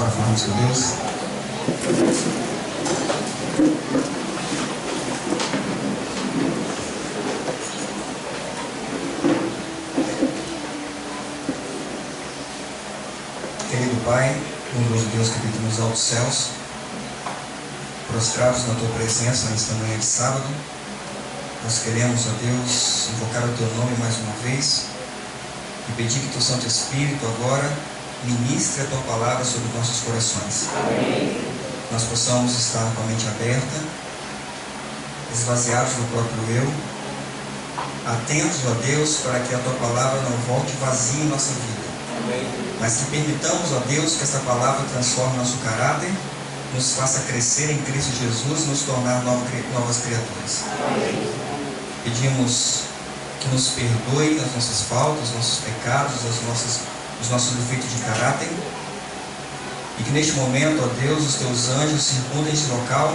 para falarmos com Deus. Querido Pai, bondoso Deus que habita nos altos céus, prostrados na Tua presença nesta manhã de sábado, nós queremos, ó Deus, invocar o Teu nome mais uma vez e pedir que Teu Santo Espírito agora ministre a Tua palavra sobre nossos corações. Amém. Nós possamos estar com a mente aberta, esvaziados do próprio eu, atentos, ó Deus, para que a Tua palavra não volte vazia em nossa vida. Amém. Mas que permitamos, ó Deus, que esta palavra transforme nosso caráter, nos faça crescer em Cristo Jesus, nos tornar novas criaturas. Amém. Pedimos que nos perdoe as nossas faltas, os nossos pecados, os nossos defeitos de caráter, e que neste momento, ó Deus, os Teus anjos circundem este local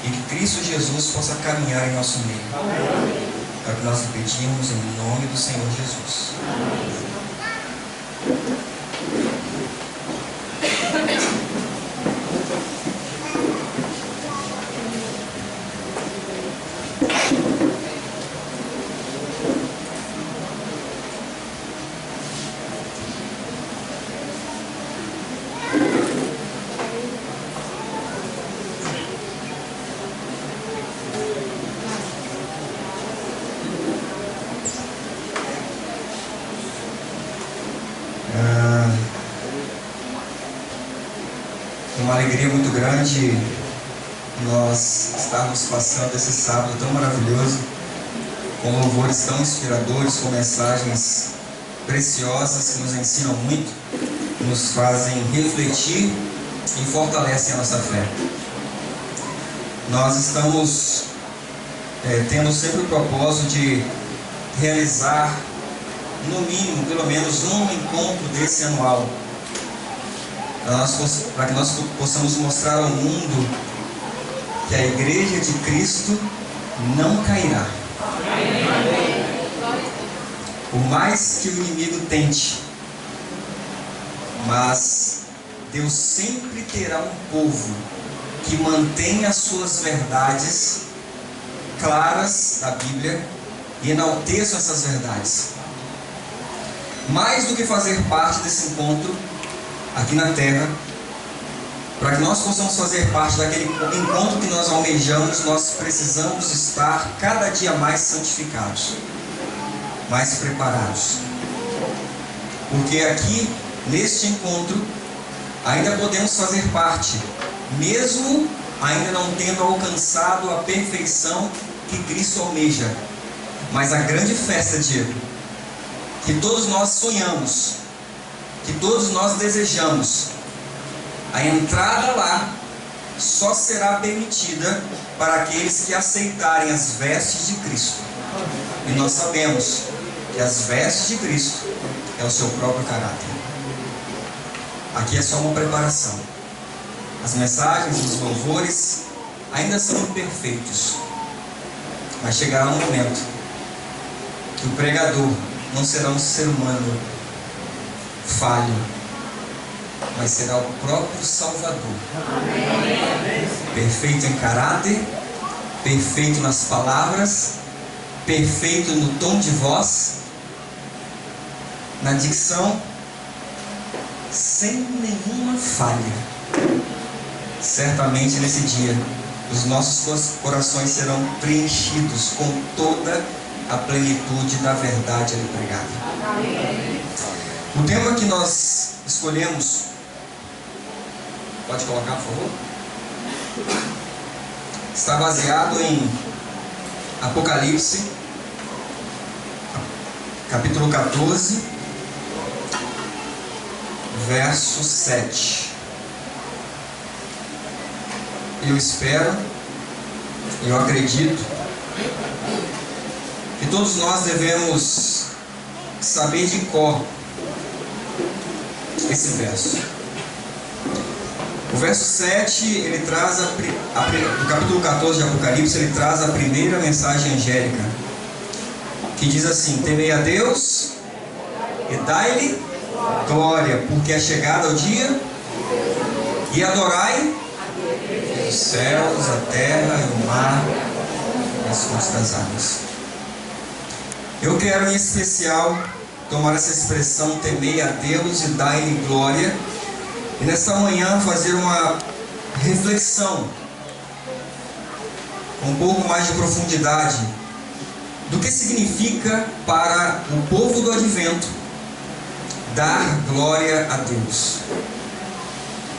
e que Cristo Jesus possa caminhar em nosso meio. Amém. É o que nós lhe pedimos em nome do Senhor Jesus. Amém. Uma alegria muito grande nós estarmos passando esse sábado tão maravilhoso, com louvores tão inspiradores, com mensagens preciosas que nos ensinam muito, nos fazem refletir e fortalecem a nossa fé. Nós estamos tendo sempre o propósito de realizar, no mínimo, pelo menos um encontro desse anual, para que nós possamos mostrar ao mundo que a Igreja de Cristo não cairá. Por mais que o inimigo tente, mas Deus sempre terá um povo que mantém as suas verdades claras da Bíblia e enalteça essas verdades. Mais do que fazer parte desse encontro aqui na terra, para que nós possamos fazer parte daquele encontro que nós almejamos, nós precisamos estar cada dia mais santificados, mais preparados. Porque aqui, neste encontro, ainda podemos fazer parte, mesmo ainda não tendo alcançado a perfeição que Cristo almeja. Mas a grande festa, Diego, que todos nós sonhamos, que todos nós desejamos, a entrada lá só será permitida para aqueles que aceitarem as vestes de Cristo. E nós sabemos que as vestes de Cristo é o seu próprio caráter. Aqui é só uma preparação. As mensagens, os louvores ainda são imperfeitos, mas chegará um momento que o pregador não será um ser humano falho, mas será o próprio Salvador. Amém. Perfeito em caráter, perfeito nas palavras, perfeito no tom de voz, na dicção, sem nenhuma falha. Certamente nesse dia os nossos corações serão preenchidos com toda a plenitude da verdade ali pregada. Amém. O tema que nós escolhemos, pode colocar, por favor? Está baseado em Apocalipse, capítulo 14, verso 7. Eu espero, eu acredito que todos nós devemos saber de cor esse verso. O verso 7, ele traz do capítulo 14 de Apocalipse, ele traz a primeira mensagem angélica, que diz assim: temei a Deus e dai-lhe glória, porque é chegado o dia E adorai os céus, a terra e o mar e as fontes das águas. Eu quero em especial tomar essa expressão, temei a Deus e dai-lhe glória, e nesta manhã fazer uma reflexão com um pouco mais de profundidade do que significa para o povo do Advento dar glória a Deus.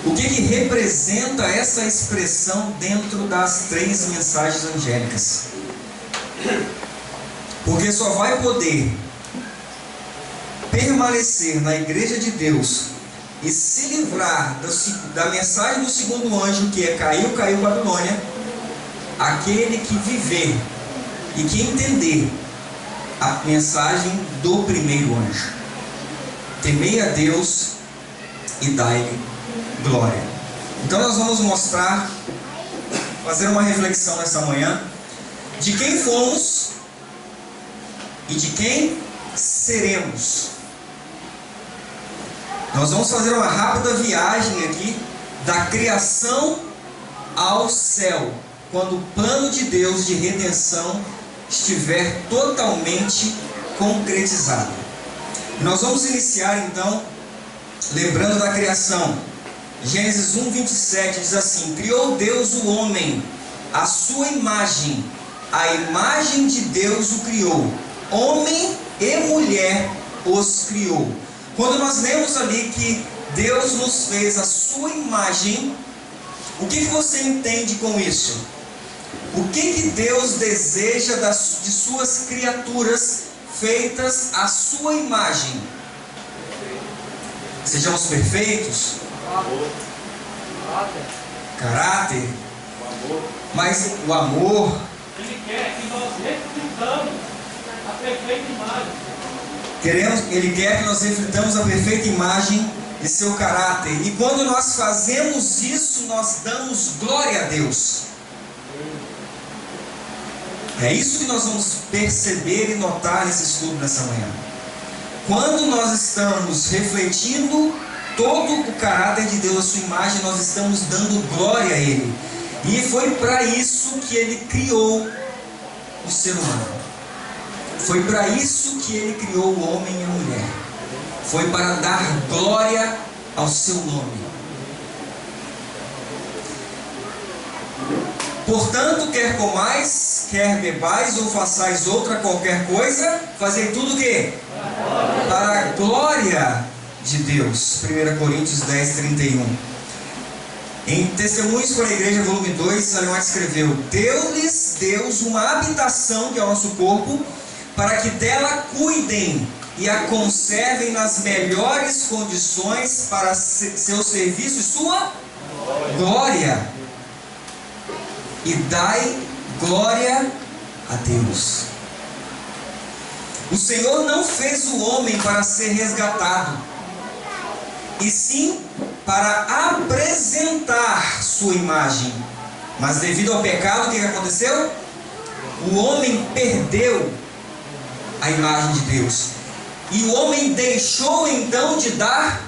O que representa essa expressão dentro das 3 mensagens angélicas? Porque só vai poder permanecer na igreja de Deus e se livrar da mensagem do segundo anjo, que é caiu Babilônia, aquele que viver e que entender a mensagem do primeiro anjo. Temei a Deus e dai-lhe glória. Então nós vamos mostrar, fazer uma reflexão nessa manhã, de quem fomos e de quem seremos. Nós vamos fazer uma rápida viagem aqui da criação ao céu, quando o plano de Deus de redenção estiver totalmente concretizado. Nós vamos iniciar então lembrando da criação. Gênesis 1:27 diz assim: criou Deus o homem, à sua imagem, a imagem de Deus o criou, homem e mulher os criou. Quando nós lemos ali que Deus nos fez a sua imagem, o que você entende com isso? O que Deus deseja de suas criaturas feitas à sua imagem? Sejamos perfeitos? Caráter? Mas o amor? Ele quer que nós reflitamos a perfeita imagem. Ele quer que nós reflitamos a perfeita imagem de seu caráter. E quando nós fazemos isso, nós damos glória a Deus. É isso que nós vamos perceber e notar nesse estudo nessa manhã. Quando nós estamos refletindo todo o caráter de Deus, a sua imagem, nós estamos dando glória a Ele. E foi para isso que Ele criou o ser humano. Foi para isso que Ele criou o homem e a mulher. Foi para dar glória ao seu nome. Portanto, quer comais, quer bebais ou façais outra qualquer coisa, fazei tudo o quê? Para a glória de Deus. 1 Coríntios 10:31. Em Testemunhos para a Igreja, volume 2, Ellen White escreveu: deu-lhes Deus uma habitação, que é o nosso corpo, para que dela cuidem e a conservem nas melhores condições para seu serviço e sua glória. E dai glória a Deus. O Senhor não fez o homem para ser resgatado, e sim para apresentar sua imagem. Mas devido ao pecado, o que aconteceu? O homem perdeu a imagem de Deus. E o homem deixou então de dar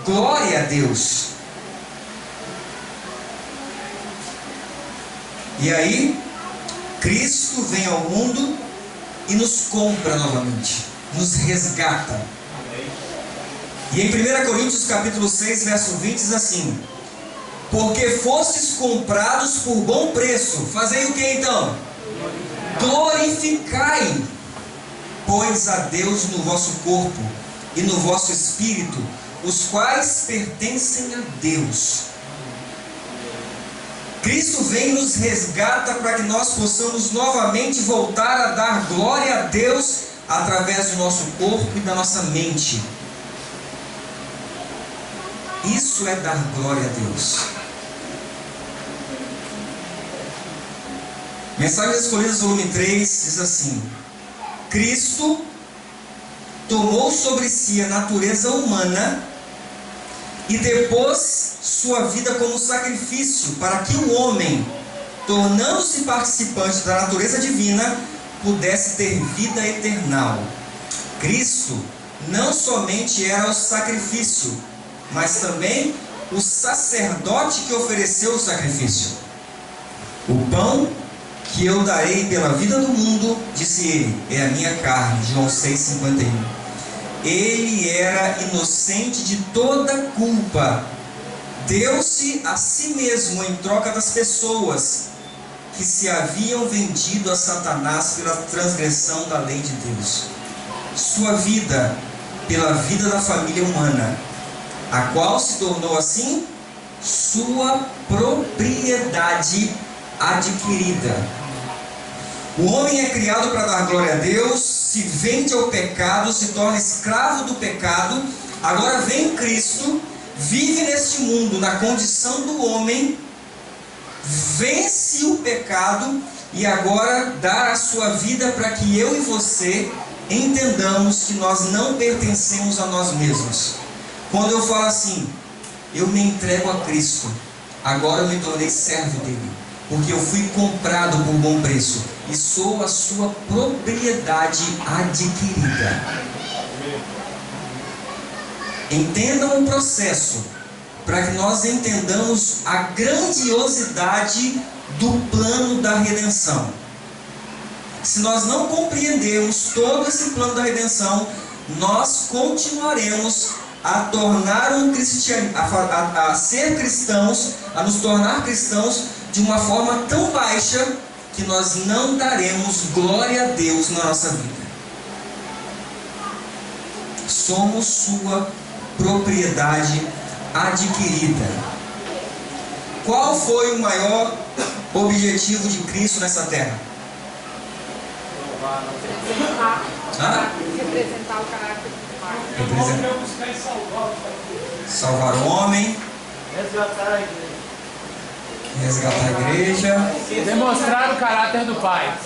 glória a Deus. E aí, Cristo vem ao mundo e nos compra novamente, nos resgata. E em 1 Coríntios capítulo 6, verso 20 diz assim: porque fostes comprados por bom preço, fazei o que então? Glorificai, pois, a Deus no vosso corpo e no vosso espírito, os quais pertencem a Deus. Cristo vem e nos resgata para que nós possamos novamente voltar a dar glória a Deus através do nosso corpo e da nossa mente. Isso é dar glória a Deus. Mensagens Escolhidas, volume 3, diz assim: Cristo tomou sobre si a natureza humana e depôs sua vida como sacrifício, para que o homem, tornando-se participante da natureza divina, pudesse ter vida eternal. Cristo não somente era o sacrifício, mas também o sacerdote que ofereceu o sacrifício. O pão que eu darei pela vida do mundo, disse ele, é a minha carne. João 6,51. Ele era inocente de toda culpa. Deu-se a si mesmo em troca das pessoas que se haviam vendido a Satanás pela transgressão da lei de Deus. Sua vida pela vida da família humana, a qual se tornou assim sua propriedade adquirida. O homem é criado para dar glória a Deus, se vende ao pecado, se torna escravo do pecado. Agora vem Cristo, vive neste mundo na condição do homem, vence o pecado e agora dá a sua vida para que eu e você entendamos que nós não pertencemos a nós mesmos. Quando eu falo assim, eu me entrego a Cristo, agora eu me tornei servo dele, porque eu fui comprado por bom preço e sou a sua propriedade adquirida. Entendam o processo, para que nós entendamos a grandiosidade do plano da redenção. Se nós não compreendermos todo esse plano da redenção, nós continuaremos a tornar a ser cristãos, a nos tornar cristãos de uma forma tão baixa que nós não daremos glória a Deus na nossa vida. Somos sua propriedade adquirida. Qual foi o maior objetivo de Cristo nessa terra? Representar o caráter do Pai. Salvar o homem, resgatar a igreja, demonstrar o caráter do Pai.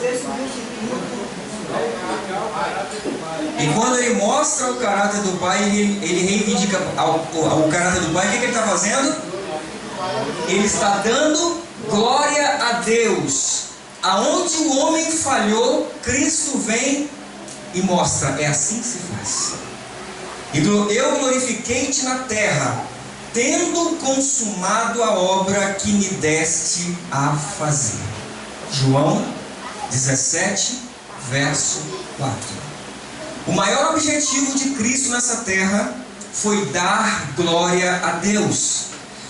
E quando ele mostra o caráter do Pai, ele reivindica o caráter do Pai. O que ele está fazendo? Ele está dando glória a Deus. Aonde o homem falhou, Cristo vem e mostra. É assim que se faz. Eu glorifiquei-te na terra, tendo consumado a obra que me deste a fazer. João 17, verso 4. O maior objetivo de Cristo nessa terra foi dar glória a Deus.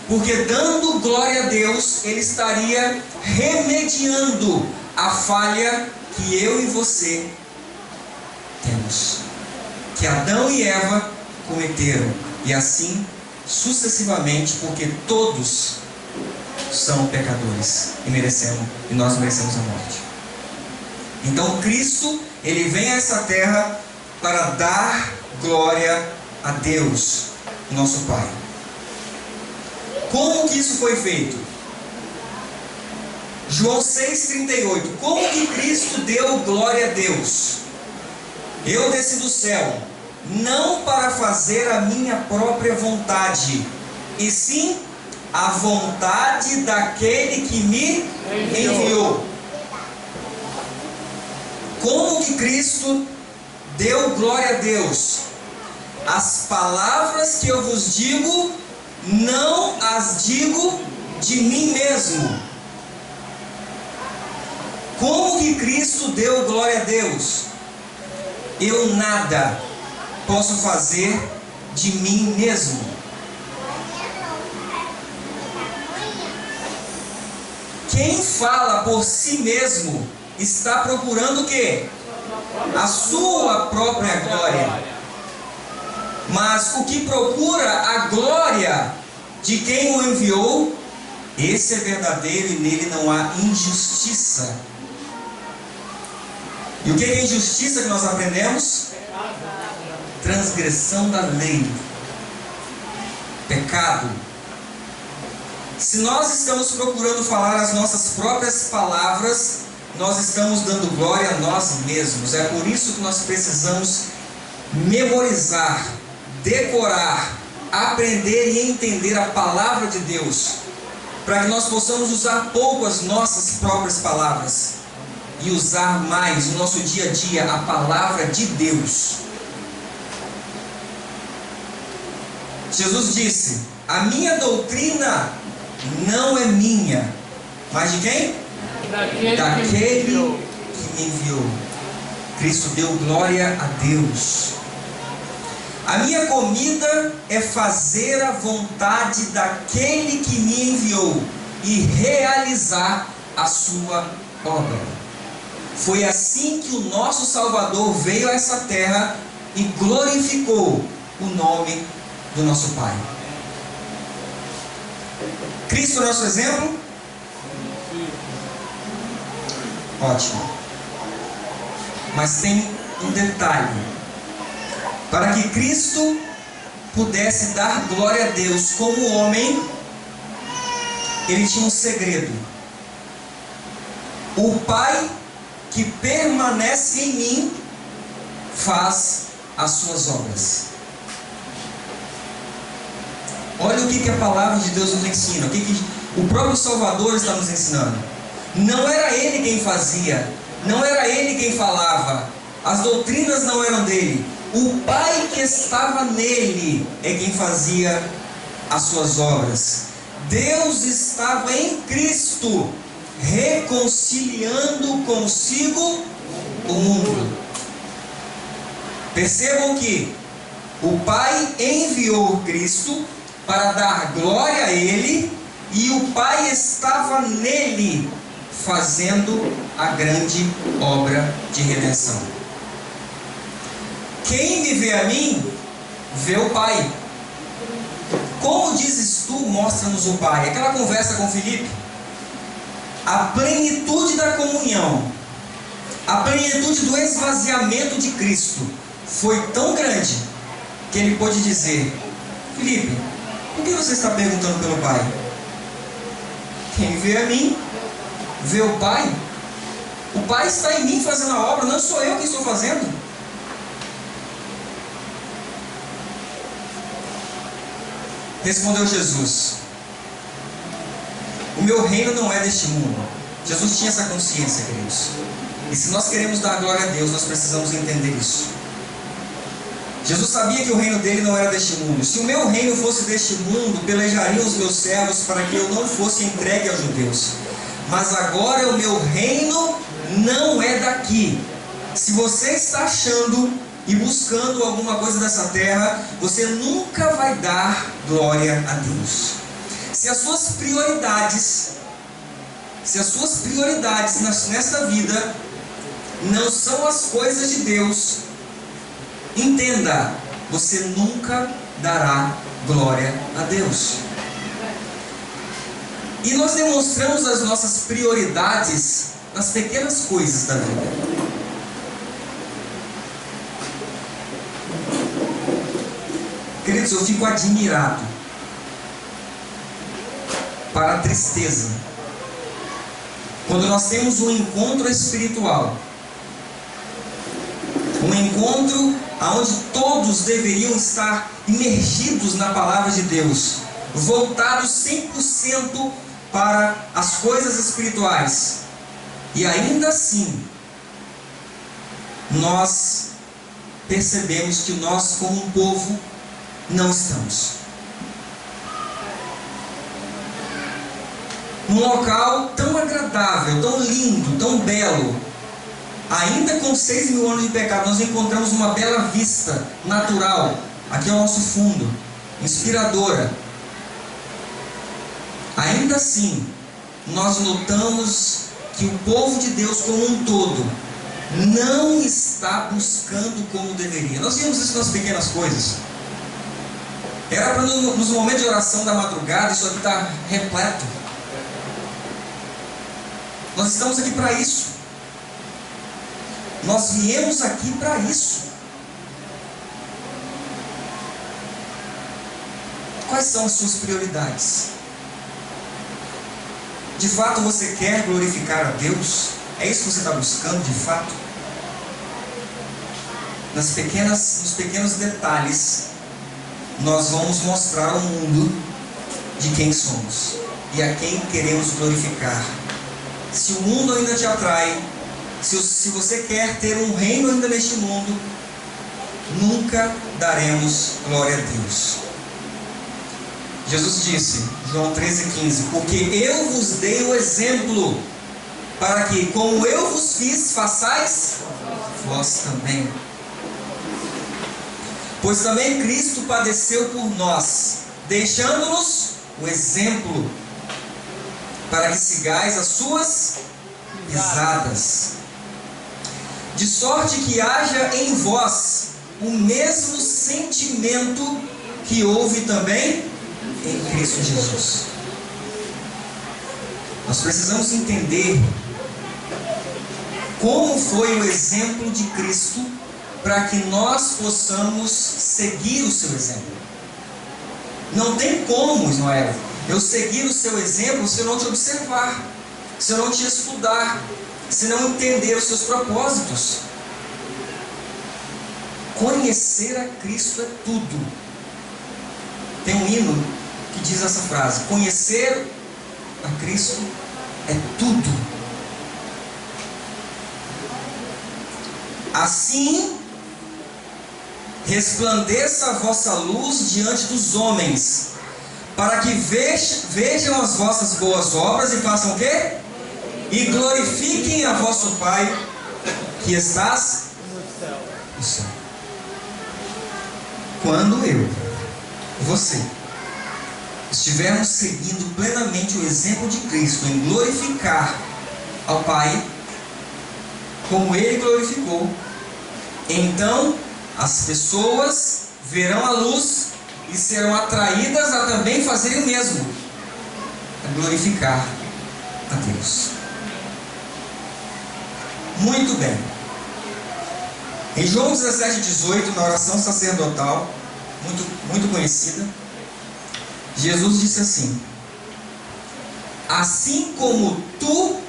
Porque dando glória a Deus, Ele estaria remediando a falha que eu e você temos, que Adão e Eva cometeram, e assim sucessivamente, porque todos são pecadores e nós merecemos a morte. Então Cristo, Ele vem a essa terra para dar glória a Deus, nosso Pai. Como que isso foi feito? João 6,38. Como que Cristo deu glória a Deus? Eu desci do céu, não para fazer a minha própria vontade, e sim a vontade daquele que me enviou. Como que Cristo deu glória a Deus? As palavras que eu vos digo, não as digo de mim mesmo. Como que Cristo deu glória a Deus? Eu nada posso fazer de mim mesmo. Quem fala por si mesmo está procurando o quê? A sua própria glória. Mas o que procura a glória de quem o enviou, esse é verdadeiro e nele não há injustiça. E o que é injustiça que nós aprendemos? Transgressão da lei. Pecado. Se nós estamos procurando falar as nossas próprias palavras, nós estamos dando glória a nós mesmos. É por isso que nós precisamos memorizar, decorar, aprender e entender a palavra de Deus, para que nós possamos usar pouco as nossas próprias palavras e usar mais no nosso dia a dia a palavra de Deus. Jesus disse: A minha doutrina não é minha, mas de quem? Daquele que me enviou. Cristo deu glória a Deus. A minha comida é fazer a vontade daquele que me enviou e realizar a sua obra. Foi assim que o nosso Salvador veio a essa terra e glorificou o nome do nosso Pai. Cristo é nosso exemplo? Ótimo. Mas tem um detalhe. Para que Cristo pudesse dar glória a Deus como homem, ele tinha um segredo. O Pai que permanece em mim faz as suas obras. Olha o que a palavra de Deus nos ensina, o que o próprio Salvador está nos ensinando. Não era ele quem fazia, não era ele quem falava, as doutrinas não eram dele. O Pai que estava nele é quem fazia as suas obras. Deus estava em Cristo, reconciliando consigo o mundo. Percebam que o Pai enviou Cristo para dar glória a Ele, e o Pai estava nele, fazendo a grande obra de redenção. Quem me vê a mim, vê o Pai. Como dizes tu, mostra-nos o Pai. Aquela conversa com Filipe, a plenitude da comunhão, a plenitude do esvaziamento de Cristo foi tão grande que ele pôde dizer: Filipe, por que você está perguntando pelo Pai? Quem vê a mim, vê o Pai. O Pai está em mim fazendo a obra, não sou eu que estou fazendo. Respondeu Jesus: o meu reino não é deste mundo. Jesus tinha essa consciência, queridos. E se nós queremos dar glória a Deus, nós precisamos entender isso. Jesus sabia que o reino dele não era deste mundo. Se o meu reino fosse deste mundo, pelejariam os meus servos para que eu não fosse entregue aos judeus. Mas agora o meu reino não é daqui. Se você está achando e buscando alguma coisa dessa terra, você nunca vai dar glória a Deus. Se as suas prioridades nesta vida não são as coisas de Deus, entenda, você nunca dará glória a Deus. E nós demonstramos as nossas prioridades nas pequenas coisas da vida. Queridos, eu fico admirado, para a tristeza, quando nós temos um encontro espiritual, um encontro onde todos deveriam estar imergidos na palavra de Deus, voltados 100% para as coisas espirituais, e ainda assim nós percebemos que nós, como um povo, não estamos num local tão agradável, tão lindo, tão belo. Ainda com 6.000 anos de pecado, nós encontramos uma bela vista natural aqui ao nosso fundo, inspiradora. Ainda assim, nós notamos que o povo de Deus como um todo não está buscando como deveria. Nós vimos isso nas pequenas coisas. Era para nos momentos de oração da madrugada, isso aqui está repleto. Nós estamos aqui para isso. Nós viemos aqui para isso. Quais são as suas prioridades? De fato você quer glorificar a Deus? É isso que você está buscando de fato? Nos pequenos detalhes, nós vamos mostrar ao mundo de quem somos e a quem queremos glorificar. Se o mundo ainda te atrai, se você quer ter um reino ainda neste mundo, nunca daremos glória a Deus. Jesus disse, João 13,15: porque eu vos dei o exemplo, para que, como eu vos fiz, façais vós também. Pois também Cristo padeceu por nós, deixando-nos o exemplo, para que sigais as suas pisadas. De sorte que haja em vós o mesmo sentimento que houve também em Cristo Jesus. Nós precisamos entender como foi o exemplo de Cristo, para que nós possamos seguir o seu exemplo. Não tem como, Ismael, eu seguir o seu exemplo se eu não te observar, se eu não te estudar, se não entender os seus propósitos. Conhecer a Cristo é tudo. Tem um hino que diz essa frase: conhecer a Cristo é tudo. Assim resplandeça a vossa luz diante dos homens, para que vejam as vossas boas obras e façam o quê? E glorifiquem a vosso Pai que estás no céu. Quando eu e você estivermos seguindo plenamente o exemplo de Cristo em glorificar ao Pai como Ele glorificou, então as pessoas verão a luz e serão atraídas a também fazerem o mesmo, a glorificar a Deus. Muito bem. Em João 17,18, na oração sacerdotal, muito conhecida, Jesus disse assim: assim como tu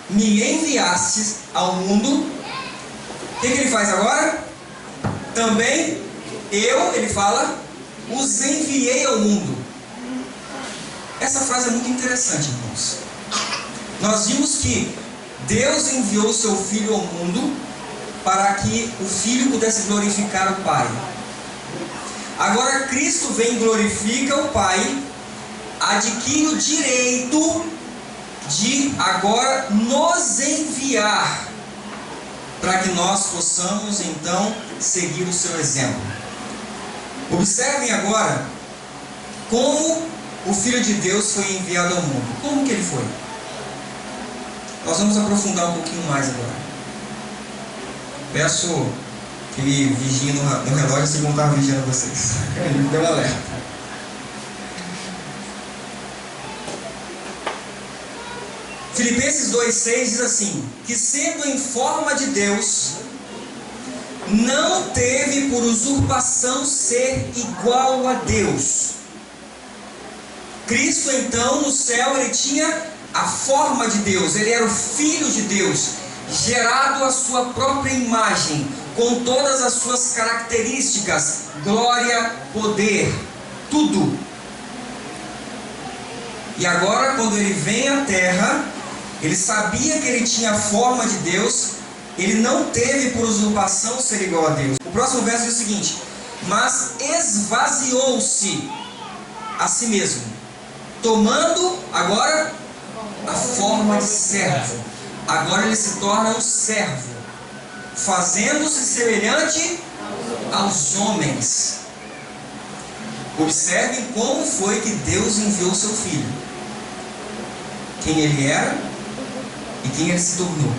me enviastes ao mundo, o que ele faz agora? Também ele fala, os enviei ao mundo. Essa frase é muito interessante, irmãos. Nós vimos que Deus enviou o seu Filho ao mundo para que o Filho pudesse glorificar o Pai. Agora Cristo vem e glorifica o Pai, adquire o direito de agora nos enviar, para que nós possamos então seguir o seu exemplo. Observem agora como o Filho de Deus foi enviado ao mundo. Como que ele foi? Nós vamos aprofundar um pouquinho mais agora. Peço que me vigiem no relógio, se não estava vigiando vocês. Ele me deu um alerta. Filipenses 2,6 diz assim: que sendo em forma de Deus, não teve por usurpação ser igual a Deus. Cristo então no céu, ele tinha a forma de Deus, ele era o Filho de Deus, gerado à sua própria imagem, com todas as suas características, glória, poder, tudo. E agora, quando ele vem à terra, ele sabia que ele tinha a forma de Deus, ele não teve por usurpação ser igual a Deus. O próximo verso diz o seguinte: mas esvaziou-se a si mesmo, tomando agora a forma de servo. Agora ele se torna um servo, fazendo-se semelhante aos homens. Observem como foi que Deus enviou o seu Filho, quem ele era e quem ele se tornou.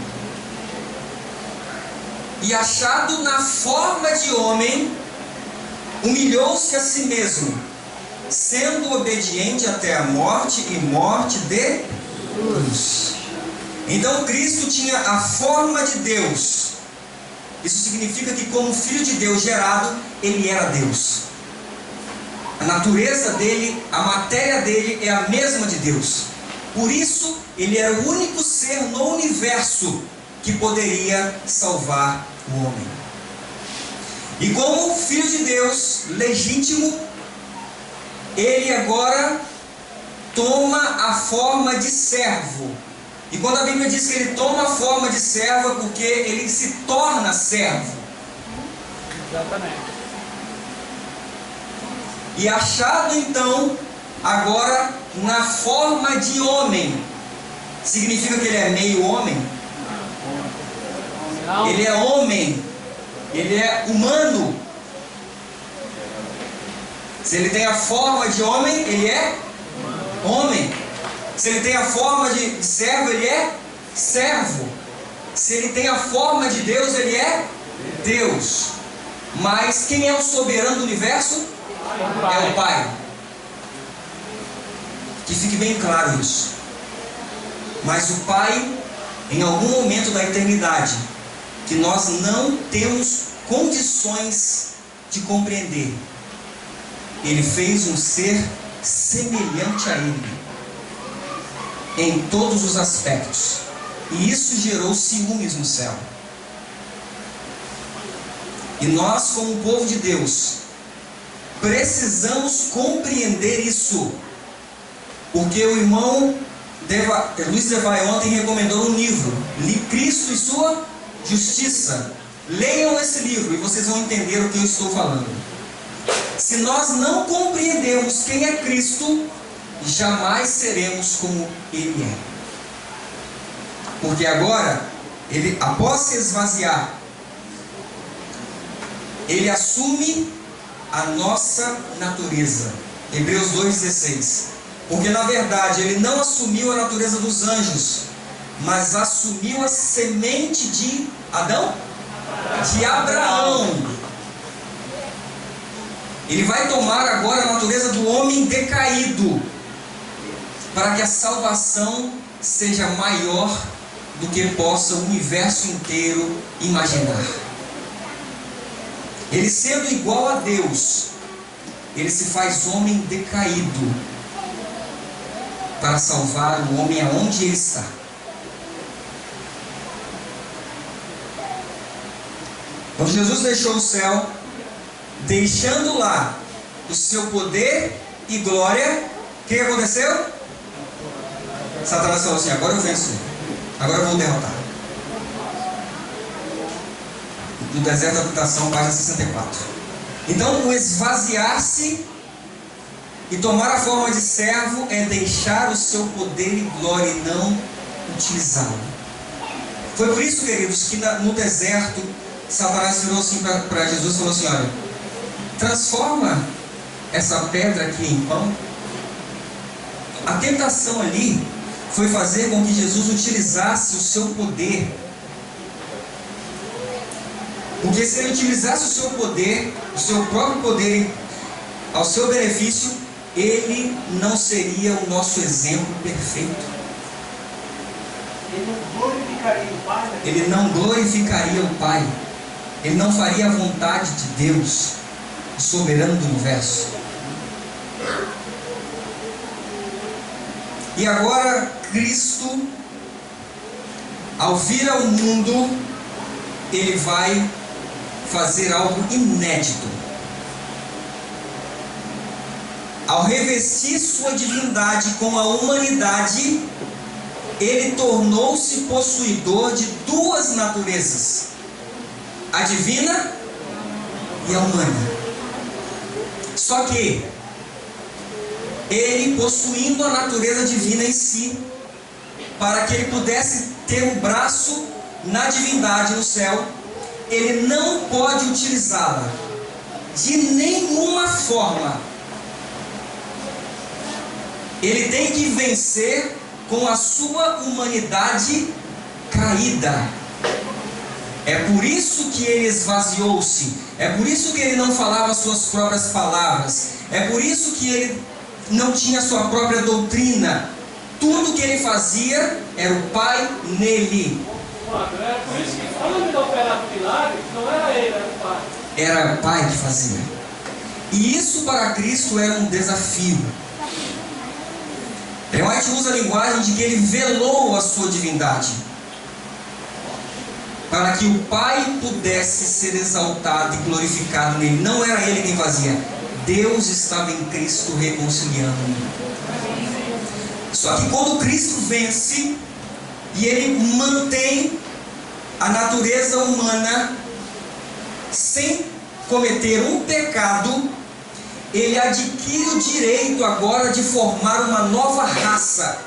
E achado na forma de homem, humilhou-se a si mesmo, sendo obediente até a morte e morte de cruz. Então Cristo tinha a forma de Deus. Isso significa que, como Filho de Deus gerado, ele era Deus. A natureza dele, a matéria dele é a mesma de Deus. Por isso, ele era o único ser no universo que poderia salvar o homem. E como Filho de Deus legítimo, ele agora toma a forma de servo. E quando a Bíblia diz que ele toma a forma de servo, é porque ele se torna servo. Exatamente. E achado então agora na forma de homem. Significa que ele é meio homem? Não. Ele é homem, ele é humano. Se ele tem a forma de homem, ele é homem. Se ele tem a forma de servo, ele é servo. Se ele tem a forma de Deus, ele é Deus. Mas quem é o soberano do universo? É o Pai. Que fique bem claro isso. Mas o Pai, em algum momento da eternidade, que nós não temos condições de compreender, Ele fez um ser semelhante a Ele, em todos os aspectos. E isso gerou ciúmes no céu. E nós, como povo de Deus, precisamos compreender isso. Porque o irmão Luiz Devay ontem recomendou um livro, Cristo e Sua Justiça. Leiam esse livro e vocês vão entender o que eu estou falando. Se nós não compreendermos quem é Cristo, jamais seremos como Ele é. Porque agora, Ele, após se esvaziar, Ele assume a nossa natureza. Hebreus 2,16. Porque na verdade Ele não assumiu a natureza dos anjos, mas assumiu a semente de Adão? De Abraão. Ele vai tomar agora a natureza do homem decaído, para que a salvação seja maior do que possa o universo inteiro imaginar. Ele sendo igual a Deus, Ele se faz homem decaído, para salvar o homem aonde ele está. Quando Jesus deixou o céu, deixando lá o seu poder e glória, o que aconteceu? Satanás falou assim: agora eu venço, agora eu vou derrotar. No deserto da tentação, página 64. Então, o esvaziar-se e tomar a forma de servo é deixar o seu poder e glória e não utilizá-lo. Foi por isso, queridos, que no deserto, Satanás virou assim para Jesus e falou assim: olha, transforma essa pedra aqui em pão. A tentação ali foi fazer com que Jesus utilizasse o seu poder. Porque se ele utilizasse o seu poder, o seu próprio poder, ao seu benefício, ele não seria o nosso exemplo perfeito. Ele não glorificaria o Pai. Ele não glorificaria o Pai. Ele não faria a vontade de Deus, o soberano do universo. E agora Cristo, ao vir ao mundo, Ele vai fazer algo inédito. Ao revestir sua divindade com a humanidade, Ele tornou-se possuidor de duas naturezas, a divina e a humana. Só que Ele, possuindo a natureza divina em si, para que Ele pudesse ter um braço na divindade no céu, Ele não pode utilizá-la de nenhuma forma. Ele tem que vencer com a sua humanidade caída. É por isso que Ele esvaziou-se. É por isso que Ele não falava as suas próprias palavras. É por isso que Ele não tinha sua própria doutrina. Tudo que Ele fazia era o Pai nele. Era por isso que quando ele operava o milagre, não era ele, era o Pai. Era o Pai que fazia. E isso para Cristo era um desafio. Ellen White usa a linguagem de que Ele velou a sua divindade, para que o Pai pudesse ser exaltado e glorificado nele. Não era Ele quem fazia. Deus estava em Cristo reconciliando. Só que quando Cristo vence e Ele mantém a natureza humana sem cometer um pecado, ele adquire o direito agora de formar uma nova raça.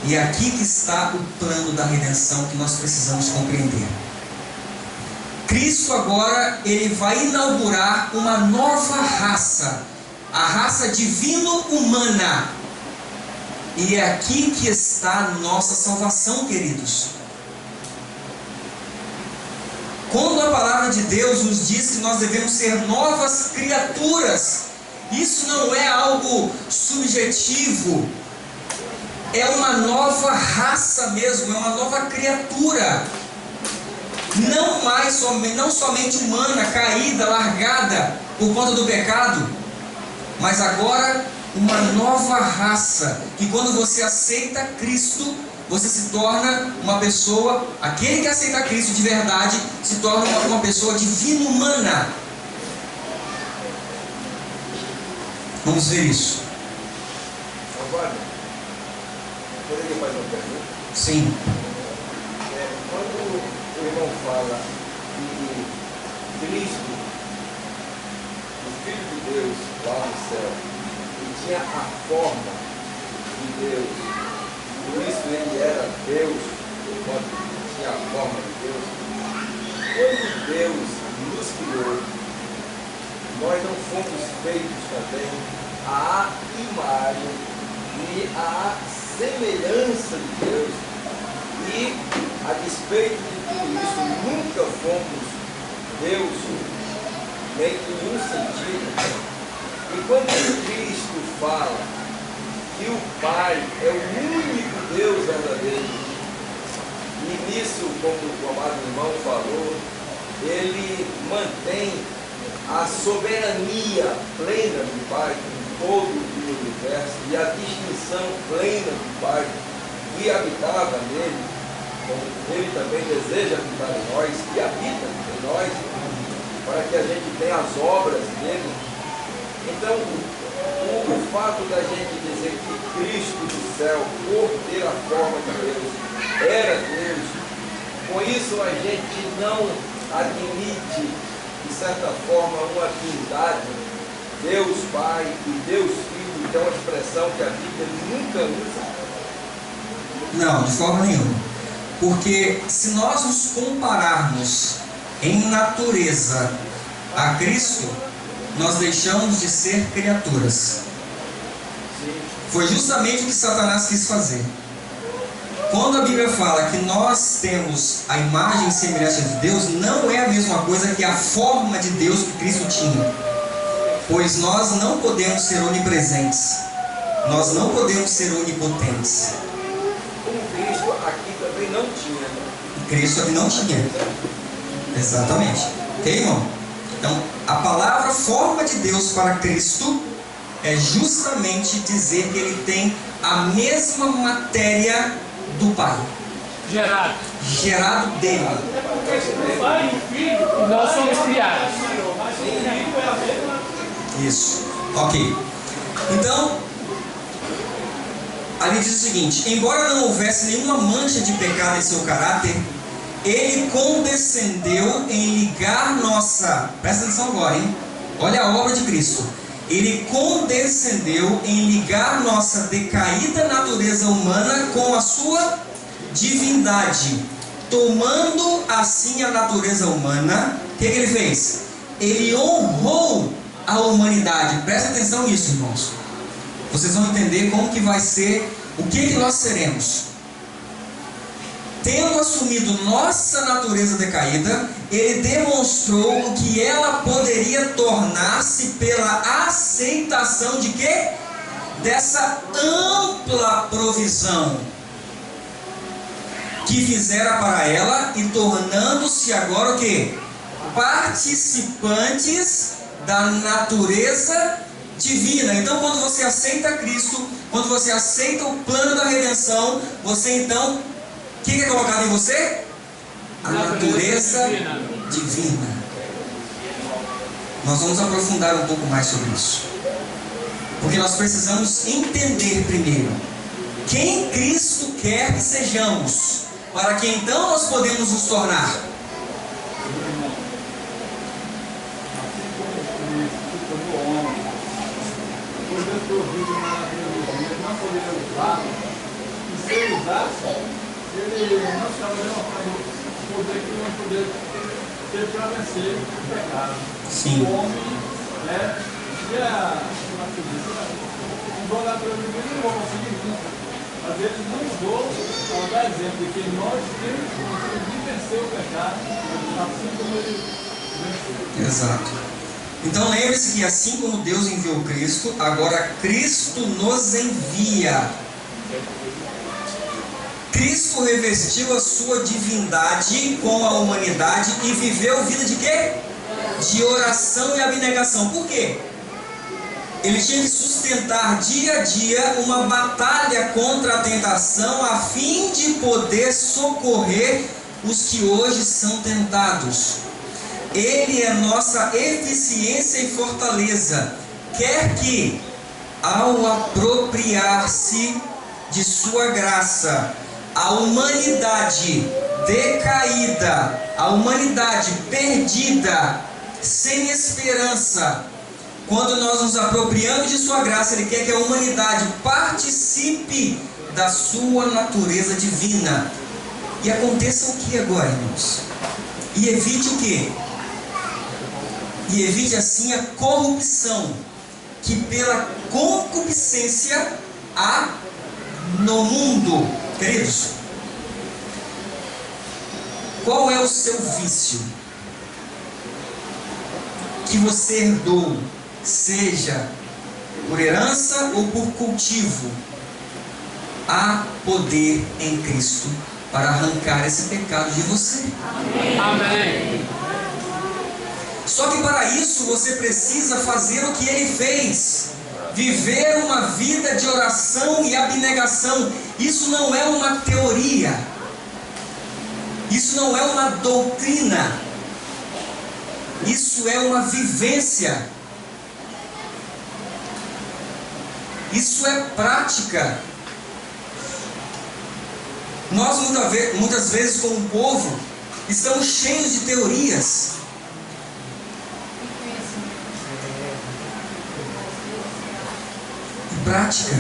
E é aqui que está o plano da redenção que nós precisamos compreender. Cristo agora, ele vai inaugurar uma nova raça, a raça divino-humana. E é aqui que está a nossa salvação, queridos. Quando a palavra de Deus nos diz que nós devemos ser novas criaturas, isso não é algo subjetivo, é uma nova raça mesmo, é uma nova criatura. Não somente humana, caída, largada por conta do pecado, mas agora uma nova raça, que quando você aceita Cristo, você se torna uma pessoa, aquele que aceita Cristo de verdade, se torna uma pessoa divino-humana. Vamos ver isso. Agora, poderia fazer uma pergunta? Sim. Quando o irmão fala que Cristo, o Filho de Deus lá no céu, ele tinha a forma de Deus, por isso ele era Deus, enquanto tinha a forma de Deus. Quando Deus nos criou, nós não fomos feitos também à imagem e à semelhança de Deus. E, a despeito de tudo isso, nunca fomos Deus, nem em nenhum sentido. E quando Cristo fala que o Pai é o único Deus verdadeiro, e nisso, como o amado irmão falou, ele mantém a soberania plena do Pai em todo o universo e a distinção plena do Pai que habitava nele, como ele também deseja habitar em nós e habita em nós, para que a gente tenha as obras dele. Então, o fato da gente dizer que Cristo do céu, por ter a forma de Deus, era Deus, com isso a gente não admite, de certa forma, uma trindade, Deus Pai e Deus Filho, que é uma expressão que a Bíblia nunca usa. Não, de forma nenhuma. Porque se nós nos compararmos em natureza a Cristo, nós deixamos de ser criaturas. Foi justamente o que Satanás quis fazer. Quando a Bíblia fala que nós temos a imagem e semelhança de Deus, não é a mesma coisa que a forma de Deus que Cristo tinha. Pois nós não podemos ser onipresentes. Nós não podemos ser onipotentes. Como Cristo aqui também não tinha. Cristo aqui não tinha. Exatamente. Ok, irmão? Então, a palavra forma de Deus para Cristo é justamente dizer que ele tem a mesma matéria do Pai. Gerado dele. O Pai e o Filho, Nós somos criados. mas o Filho é a mesma. Isso. Ok. Então, ali diz o seguinte: embora não houvesse nenhuma mancha de pecado em seu caráter, ele condescendeu em ligar nossa... Presta atenção agora, hein? Olha a obra de Cristo. Ele condescendeu em ligar nossa decaída natureza humana com a sua divindade. Tomando assim a natureza humana, o que ele fez? Ele honrou a humanidade. Presta atenção nisso, irmãos. Vocês vão entender como que vai ser, o que nós seremos. Tendo assumido nossa natureza decaída, ele demonstrou o que ela poderia tornar-se pela aceitação de quê? Dessa ampla provisão que fizera para ela, e tornando-se agora o quê? Participantes da natureza divina. Então, quando você aceita Cristo, quando você aceita o plano da redenção, você então, o que é colocado em você? A natureza divina. Nós vamos aprofundar um pouco mais sobre isso, porque nós precisamos entender primeiro quem Cristo quer que sejamos, para que então nós podemos nos tornar. coisas proibidas na natureza ele não poderia usar, e se ele usasse, ele não estava demonstrando o poder que não poder ter para vencer o pecado. Sim. O homem, né, e a natureza, igual a natureza dele, não vão conseguir nunca. Mas ele não usou para dar exemplo de que nós temos que vencer o pecado, assim como ele venceu. Exato. Então lembre-se que assim como Deus enviou Cristo, agora Cristo nos envia. Cristo revestiu a sua divindade com a humanidade e viveu vida de quê? De oração e abnegação. Por quê? Ele tinha que sustentar dia a dia uma batalha contra a tentação a fim de poder socorrer os que hoje são tentados. Ele é nossa eficiência e fortaleza. Quer que, ao apropriar-se de sua graça, a humanidade decaída, a humanidade perdida, sem esperança, quando nós nos apropriamos de sua graça, Ele quer que a humanidade participe da sua natureza divina. E aconteça o que agora, irmãos? E evite o que? E evite assim a corrupção que pela concupiscência há no mundo. Queridos, qual é o seu vício que você herdou, seja por herança ou por cultivo? Há poder em Cristo para arrancar esse pecado de você. Amém. Só que para isso você precisa fazer o que Ele fez: viver uma vida de oração e abnegação. Isso não é uma teoria, isso não é uma doutrina, isso é uma vivência, isso é prática. Nós muitas vezes como povo estamos cheios de teorias, prática,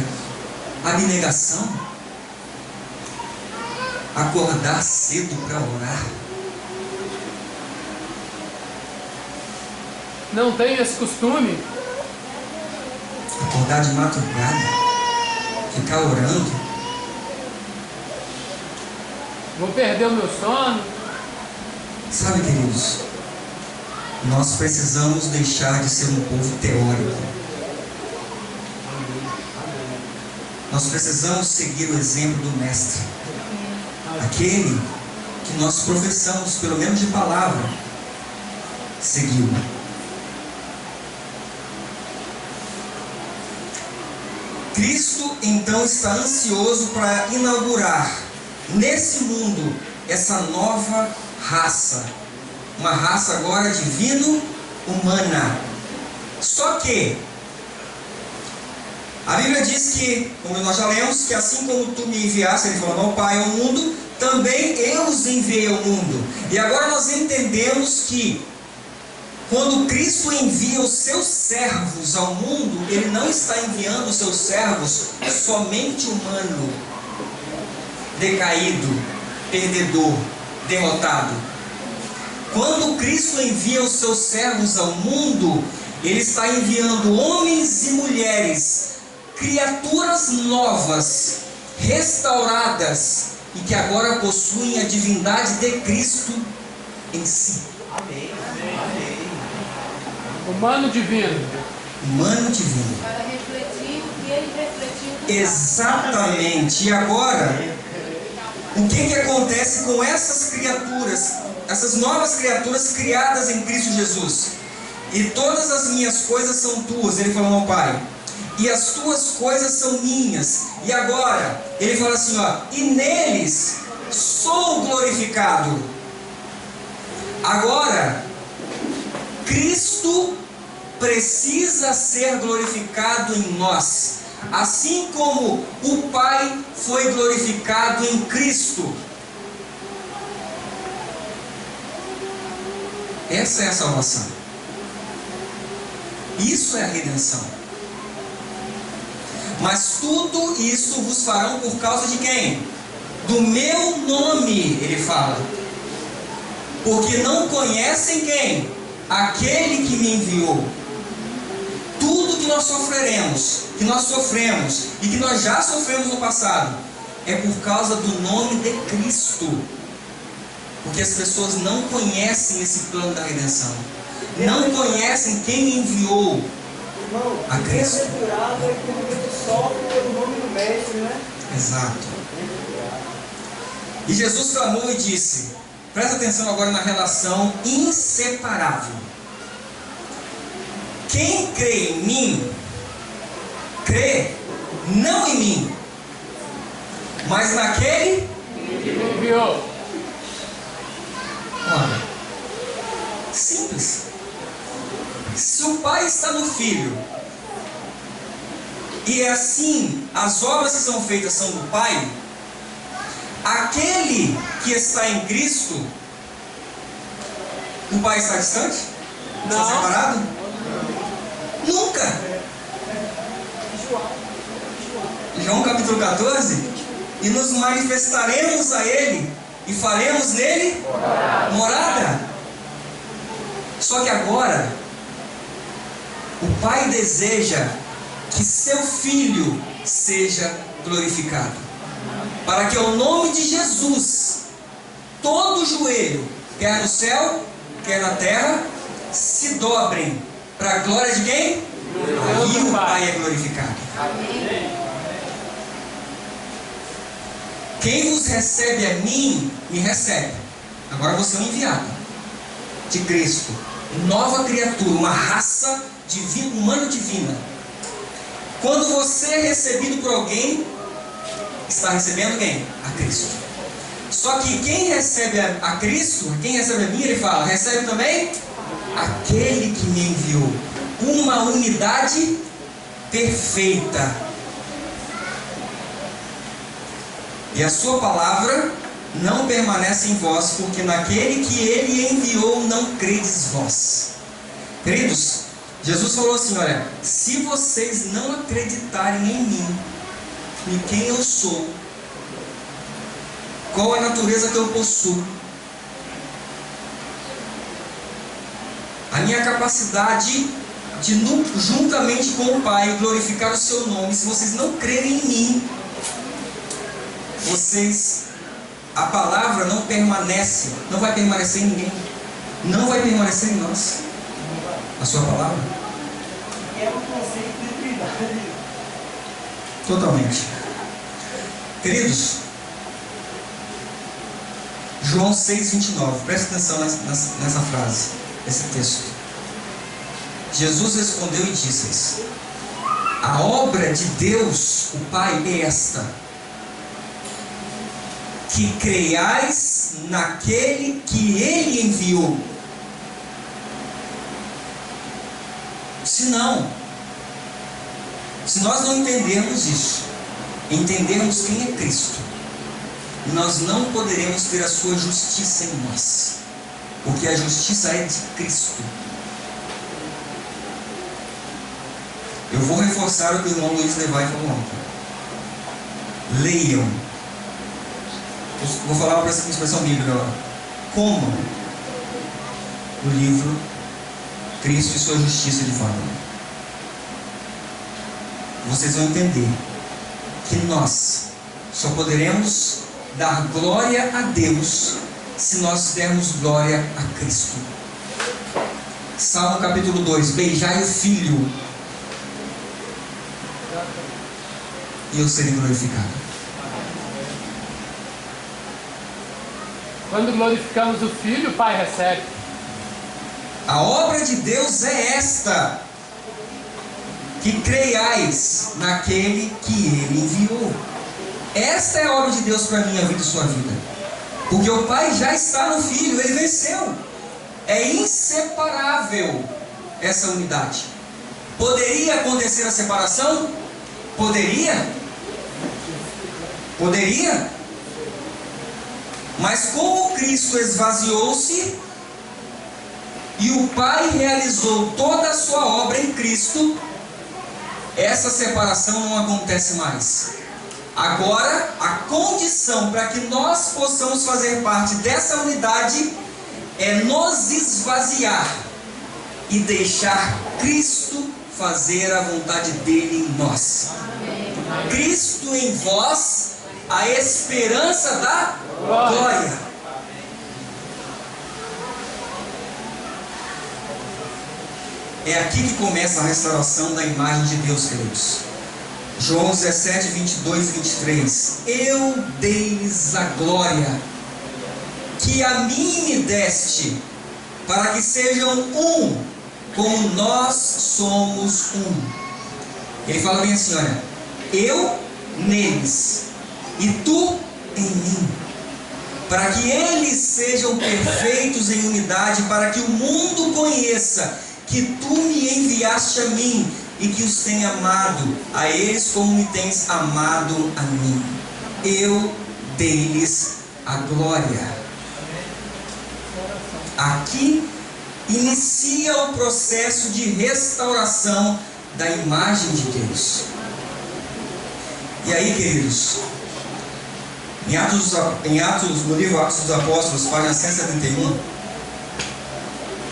abnegação, acordar cedo para orar. Não tem esse costume? Acordar de madrugada, ficar orando. Vou perder o meu sono. Sabe, queridos, nós precisamos deixar de ser um povo teórico. Nós precisamos seguir o exemplo do Mestre, aquele que nós professamos, pelo menos de palavra, seguiu. Cristo então está ansioso para inaugurar nesse mundo essa nova raça, uma raça agora divino-humana. Só que a Bíblia diz que, como nós já lemos, que assim como tu me enviaste, Ele falou, ao Pai, ao mundo, também eu os enviei ao mundo. E agora nós entendemos que quando Cristo envia os seus servos ao mundo, Ele não está enviando os seus servos somente humano, decaído, perdedor, derrotado. Quando Cristo envia os seus servos ao mundo, Ele está enviando homens e mulheres, criaturas novas, restauradas, e que agora possuem a divindade de Cristo em si. Amém. Humano divino. Humano divino. Para refletir o que Ele refletiu. Exatamente. E agora, o que acontece com essas criaturas, essas novas criaturas criadas em Cristo Jesus? E todas as minhas coisas são tuas, Ele falou ao Pai, e as tuas coisas são minhas. E agora, Ele fala assim, ó, e neles sou glorificado. Agora, Cristo precisa ser glorificado em nós, assim como o Pai foi glorificado em Cristo. Essa é a salvação. Isso é a redenção. Mas tudo isso vos farão por causa de quem? Do meu nome, ele fala. Porque não conhecem quem? Aquele que me enviou. Tudo que nós sofreremos, que nós sofremos e que nós já sofremos no passado, é por causa do nome de Cristo. Porque as pessoas não conhecem esse plano da redenção. Não conhecem quem enviou a Cristo. Bem-aventurado é quando sofre pelo nome do Mestre, né? Exato. E Jesus clamou e disse, presta atenção agora na relação inseparável. Quem crê em mim, crê não em mim, mas naquele Que me enviou. Olha, simples. Se o Pai está no Filho, e é assim as obras que são feitas são do Pai, aquele que está em Cristo, o Pai está distante? Está Não. separado? Nunca. João capítulo 14, e nos manifestaremos a Ele, e faremos nele morada. Só que agora, o Pai deseja que seu Filho seja glorificado, para que ao nome de Jesus, todo joelho, quer no céu, quer na terra, se dobrem para a glória de quem? Aí o Pai é glorificado. Quem vos recebe a mim, me recebe. Agora você é um enviado de Cristo, nova criatura, uma raça divina, humano-divina. Quando você é recebido por alguém, está recebendo quem? A Cristo. Só que quem recebe a Cristo, quem recebe a mim, ele fala, recebe também aquele que me enviou. Uma unidade perfeita. E a sua palavra não permanece em vós, porque naquele que ele enviou não credes vós. Queridos, Jesus falou assim, olha, se vocês não acreditarem em mim, em quem eu sou, qual a natureza que eu possuo, a minha capacidade de, juntamente com o Pai, glorificar o seu nome, se vocês não crerem em mim, a palavra não permanece, não vai permanecer em ninguém, não vai permanecer em nós, a sua palavra. É um conceito de trindade. Totalmente. Queridos, João 6,29, presta atenção nessa frase, nesse texto. Jesus respondeu e disse: a obra de Deus, o Pai, é esta, que creiais naquele que Ele enviou. Se nós não entendermos isso, entendermos quem é Cristo, nós não poderemos ter a sua justiça em nós, porque a justiça é de Cristo. Eu vou reforçar o que o irmão Luiz Levai falou ontem. Leiam. Vou falar para essa expressão bíblica agora. Comam o livro Cristo e sua justiça de fato. Vocês vão entender que nós só poderemos dar glória a Deus se nós dermos glória a Cristo. Salmo capítulo 2: beijai o Filho e eu serei glorificado. Quando glorificamos o Filho, o Pai recebe. A obra de Deus é esta, que creiais naquele que Ele enviou. Esta é a obra de Deus para a minha vida e sua vida. Porque o Pai já está no Filho, Ele venceu. É inseparável essa unidade. Poderia acontecer a separação? Poderia? Poderia? Mas como Cristo esvaziou-se e o Pai realizou toda a sua obra em Cristo, essa separação não acontece mais. Agora, a condição para que nós possamos fazer parte dessa unidade é nos esvaziar e deixar Cristo fazer a vontade dele em nós. Cristo em vós, a esperança da glória. É aqui que começa a restauração da imagem de Deus, queridos. João 17, 22 e 23. Eu dei-lhes a glória que a mim me deste, para que sejam um, como nós somos um. Ele fala bem assim, olha, eu neles e tu em mim, para que eles sejam perfeitos em unidade, para que o mundo conheça que tu me enviaste a mim e que os tenha amado a eles como me tens amado a mim. Eu dei-lhes a glória. Aqui inicia o processo de restauração da imagem de Deus. E aí, queridos, no livro Atos dos Apóstolos, página 171,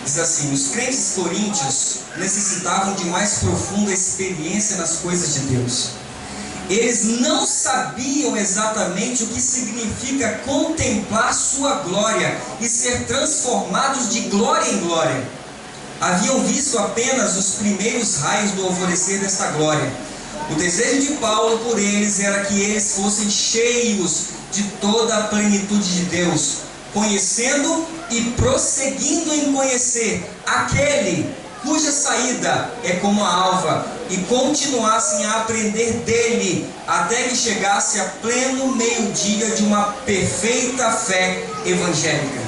diz assim: os crentes coríntios necessitavam de mais profunda experiência nas coisas de Deus. Eles não sabiam exatamente o que significa contemplar sua glória e ser transformados de glória em glória. Haviam visto apenas os primeiros raios do alvorecer desta glória. O desejo de Paulo por eles era que eles fossem cheios de toda a plenitude de Deus, conhecendo e prosseguindo em conhecer aquele cuja saída é como a alva, e continuassem a aprender dele, até que chegasse a pleno meio-dia de uma perfeita fé evangélica.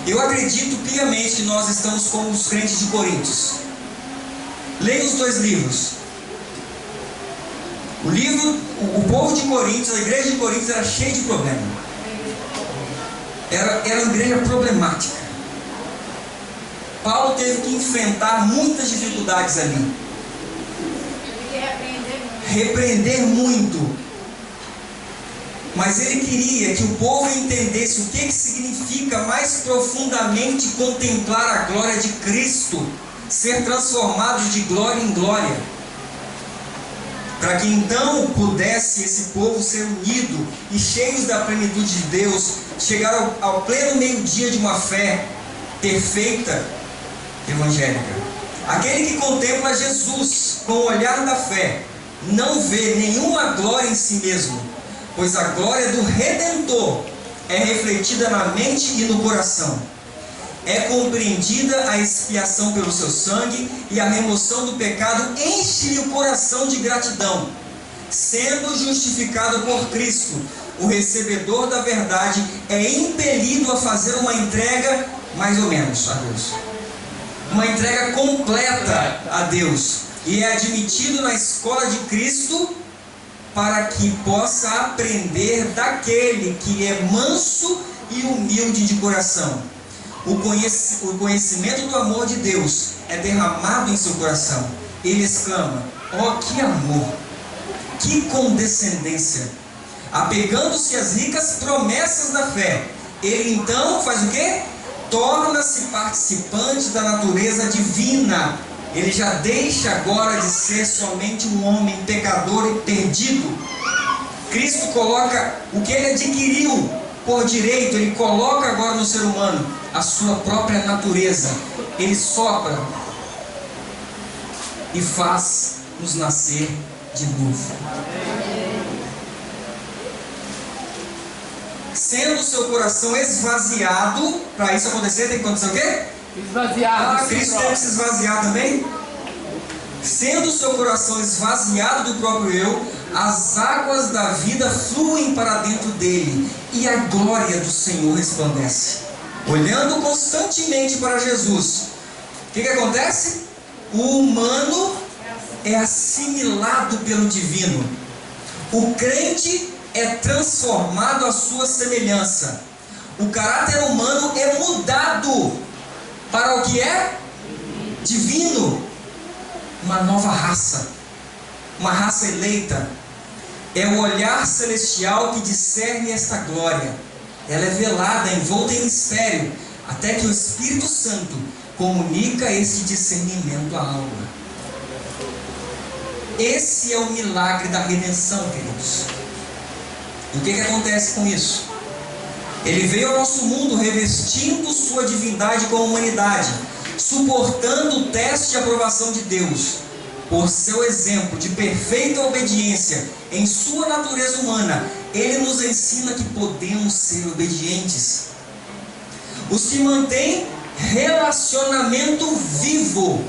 Eu acredito piamente que nós estamos como os crentes de Coríntios. Leia os dois livros. O povo de Coríntios, a igreja de Coríntios era cheia de problemas. Era uma igreja problemática. Paulo teve que enfrentar muitas dificuldades ali. Repreender muito. Mas ele queria que o povo entendesse o que significa mais profundamente contemplar a glória de Cristo, ser transformados de glória em glória, para que então pudesse esse povo ser unido e cheios da plenitude de Deus, chegar ao pleno meio-dia de uma fé perfeita evangélica. Aquele que contempla Jesus com o olhar da fé não vê nenhuma glória em si mesmo, pois a glória do Redentor é refletida na mente e no coração. É compreendida a expiação pelo seu sangue, e a remoção do pecado enche o coração de gratidão. Sendo justificado por Cristo, o recebedor da verdade é impelido a fazer uma entrega mais ou menos a Deus, uma entrega completa a Deus, e é admitido na escola de Cristo para que possa aprender daquele que é manso e humilde de coração. O conhecimento do amor de Deus é derramado em seu coração. Ele exclama: oh, que amor, que condescendência! Apegando-se às ricas promessas da fé, ele então faz o quê? Torna-se participante da natureza divina. Ele já deixa agora de ser somente um homem pecador e perdido. Cristo coloca o que ele adquiriu por direito, ele coloca agora no ser humano a sua própria natureza. Ele sopra e faz nos nascer de novo. Sendo o seu coração esvaziado, para isso acontecer tem que acontecer o quê? Esvaziado. Cristo teve que se esvaziar também. Sendo o seu coração esvaziado do próprio eu, as águas da vida fluem para dentro dele, e a glória do Senhor resplandece. Olhando constantemente para Jesus, o que acontece? O humano é assimilado pelo divino. O crente é transformado à sua semelhança. O caráter humano é mudado para o que é divino, uma nova raça, uma raça eleita, é o olhar celestial que discerne esta glória. Ela é velada, envolta em mistério, até que o Espírito Santo comunica esse discernimento à alma. Esse é o milagre da redenção, queridos. E o que acontece com isso? Ele veio ao nosso mundo revestindo sua divindade com a humanidade, suportando o teste de aprovação de Deus. Por seu exemplo de perfeita obediência em sua natureza humana, ele nos ensina que podemos ser obedientes. Os que mantêm relacionamento vivo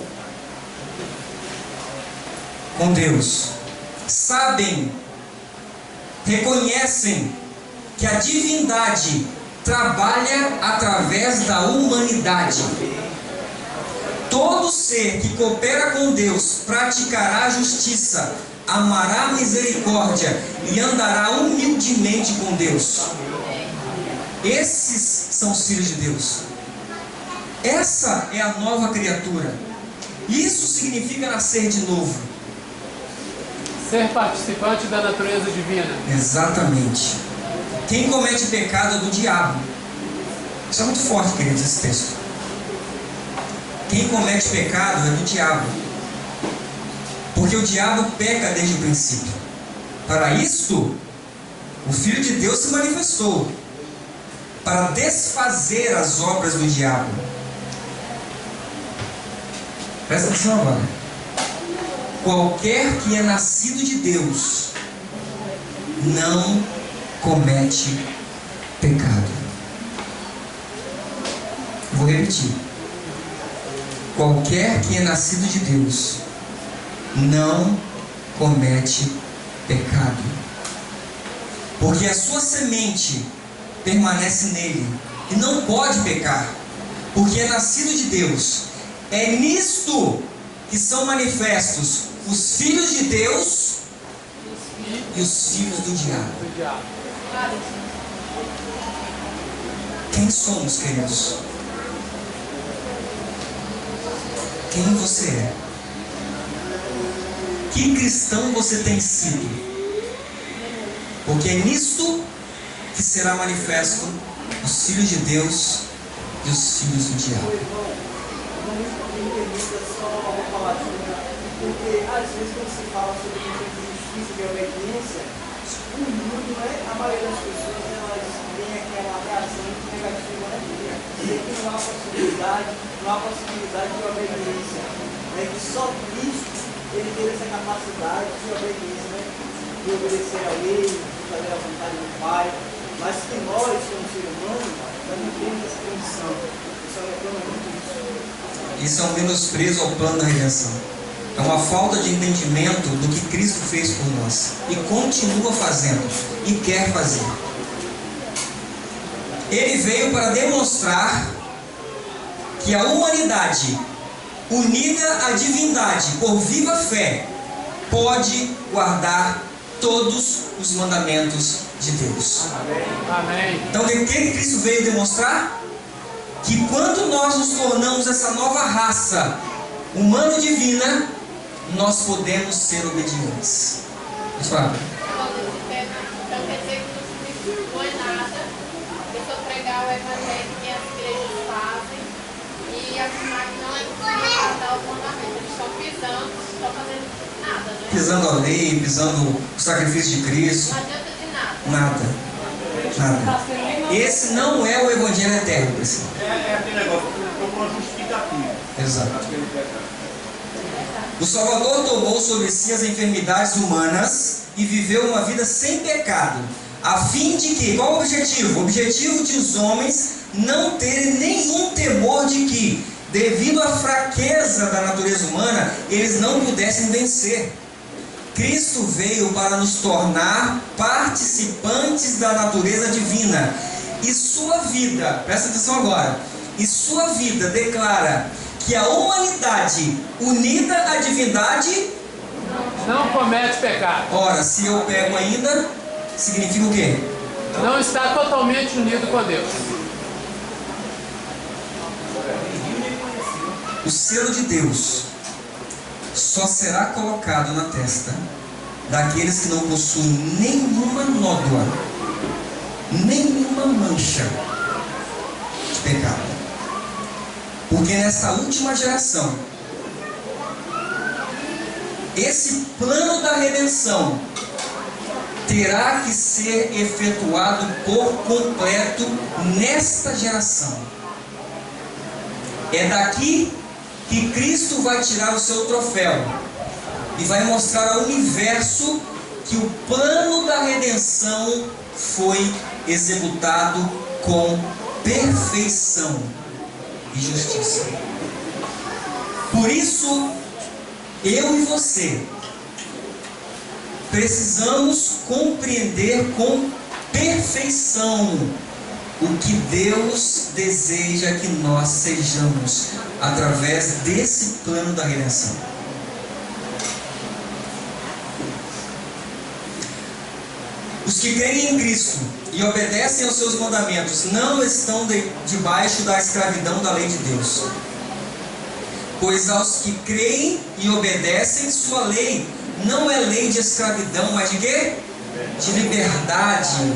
com Deus sabem, reconhecem que a divindade trabalha através da humanidade. Todo ser que coopera com Deus praticará a justiça, amará a misericórdia e andará humildemente com Deus. Esses são os filhos de Deus. Essa é a nova criatura. Isso significa nascer de novo. Ser participante da natureza divina. Exatamente. Quem comete pecado é do diabo. Isso é muito forte, queridos, esse texto. Quem comete pecado é do diabo. Porque o diabo peca desde o princípio. Para isto, o Filho de Deus se manifestou, para desfazer as obras do diabo. Presta atenção agora. Qualquer que é nascido de Deus não comete pecado. Vou repetir. Qualquer que é nascido de Deus não comete pecado, porque a sua semente permanece nele e não pode pecar, porque é nascido de Deus. É nisto que são manifestos os filhos de Deus e os filhos do diabo. Quem somos, queridos? Quem você é? Que cristão você tem sido? Porque é nisto que será manifesto os filhos de Deus e os filhos do diabo. Porque às vezes quando se fala sobre justiça e obediência, o mundo, a maioria das pessoas, elas têm aquela reação negativa, dizer que não há possibilidade de obediência, que só Cristo ele teve essa capacidade de obediência, de obedecer a lei, de fazer a vontade do Pai, mas que nós, como ser humano, nós não temos essa condição. Isso reclama muito disso. Isso é um menosprezo ao plano da redenção. É uma falta de entendimento do que Cristo fez por nós e continua fazendo e quer fazer. Ele veio para demonstrar que a humanidade, unida à divindade por viva fé, pode guardar todos os mandamentos de Deus. Amém. Então, o que Cristo veio demonstrar? Que quando nós nos tornamos essa nova raça humano-divina, nós podemos ser obedientes. Pessoal. Então quer dizer que não é nada a pessoa pregar o evangelho que as igrejas fazem e afirmar que não é possível guardar os mandamentos. Eles estão pisando, estão fazendo nada, né? Pisando a lei, pisando o sacrifício de Cristo. Não adianta de nada. Nada. Esse não é o evangelho eterno, Priscila. É aquele negócio, uma justificativa. Exato. O Salvador tomou sobre si as enfermidades humanas e viveu uma vida sem pecado, a fim de que, qual o objetivo? O objetivo de os homens não terem nenhum temor de que, devido à fraqueza da natureza humana, eles não pudessem vencer. Cristo veio para nos tornar participantes da natureza divina, e sua vida, presta atenção agora, e sua vida declara que a humanidade unida à divindade Não comete pecado. Ora, se eu pego ainda, significa o quê? Não está totalmente unido com Deus. O selo de Deus só será colocado na testa daqueles que não possuem nenhuma nódoa, nenhuma mancha de pecado. Porque nessa última geração, esse plano da redenção terá que ser efetuado por completo nesta geração. É daqui que Cristo vai tirar o seu troféu e vai mostrar ao universo que o plano da redenção foi executado com perfeição e justiça. Por isso, eu e você precisamos compreender com perfeição o que Deus deseja que nós sejamos através desse plano da redenção. Os que creem em Cristo e obedecem aos seus mandamentos não estão debaixo da escravidão da lei de Deus. Pois aos que creem e obedecem, sua lei não é lei de escravidão, mas de quê? De liberdade.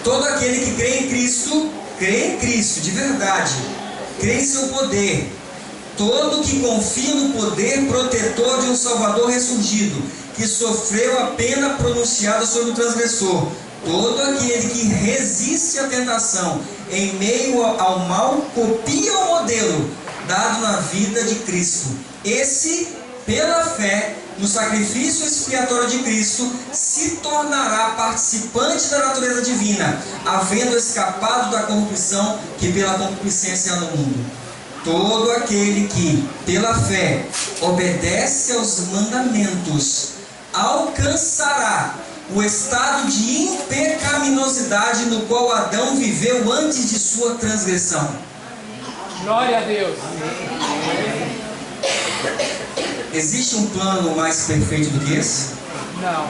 Todo aquele que crê em Cristo de verdade, crê em seu poder. Todo que confia no poder protetor de um Salvador ressurgido, que sofreu a pena pronunciada sobre o transgressor. Todo aquele que resiste à tentação em meio ao mal, copia o modelo dado na vida de Cristo. Esse, pela fé no sacrifício expiatório de Cristo, se tornará participante da natureza divina, havendo escapado da corrupção que pela concupiscência há no mundo. Todo aquele que, pela fé, obedece aos mandamentos, alcançará o estado de impecaminosidade no qual Adão viveu antes de sua transgressão. Glória a Deus. Existe um plano mais perfeito do que esse? Não.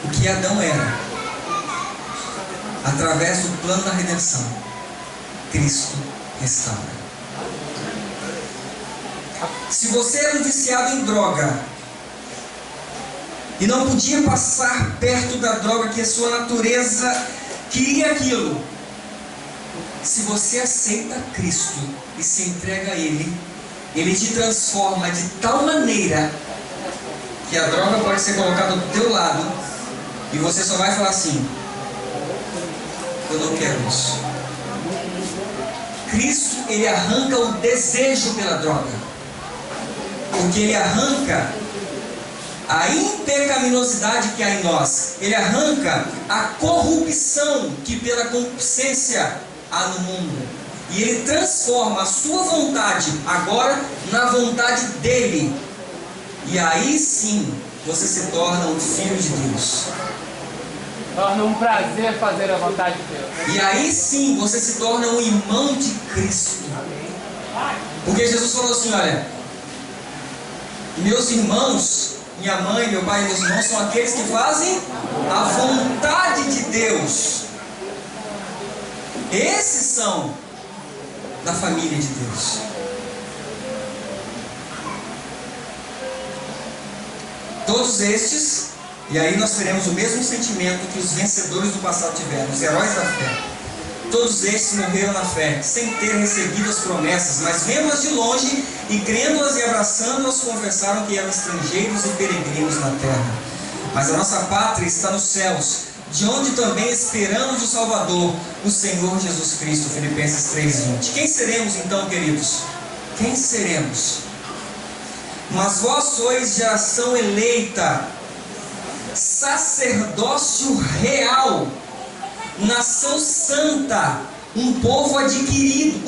O que Adão era, através do plano da redenção, Cristo restaura. Se você era um viciado em droga e não podia passar perto da droga, que a sua natureza queria aquilo, se você aceita Cristo e se entrega a Ele, Ele te transforma de tal maneira que a droga pode ser colocada do teu lado e você só vai falar assim: eu não quero isso. Cristo, Ele arranca o desejo pela droga, porque Ele arranca a impecaminosidade que há em nós. Ele arranca a corrupção que pela concupiscência há no mundo. E Ele transforma a sua vontade agora na vontade dEle. E aí sim você se torna um filho de Deus. Torna um prazer fazer a vontade de Deus. E aí sim você se torna um irmão de Cristo. Porque Jesus falou assim: olha, meus irmãos, minha mãe, meu pai e meus irmãos são aqueles que fazem a vontade de Deus. Esses são da família de Deus. Todos estes, e aí nós teremos o mesmo sentimento que os vencedores do passado tiveram, os heróis da fé. Todos estes morreram na fé, sem ter recebido as promessas, mas vendo-as de longe e crendo-as e abraçando-as, confessaram que eram estrangeiros e peregrinos na terra. Mas a nossa pátria está nos céus, de onde também esperamos o Salvador, o Senhor Jesus Cristo. Filipenses 3:20. Quem seremos então, queridos? Quem seremos? Mas vós sois geração eleita, sacerdócio real, nação santa, um povo adquirido,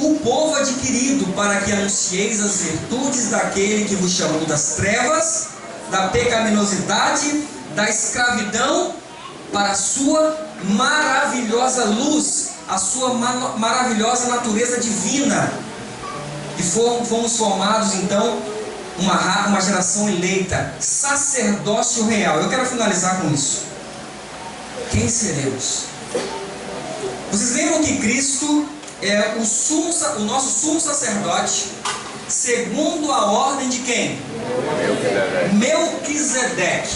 para que anuncieis as virtudes daquele que vos chamou das trevas, da pecaminosidade, da escravidão, para a sua maravilhosa luz, a sua maravilhosa natureza divina. E fomos formados então uma geração eleita, sacerdócio real. Eu quero finalizar com isso. Quem seremos? Vocês lembram que Cristo é o nosso sumo sacerdote, segundo a ordem de quem? Melquisedeque.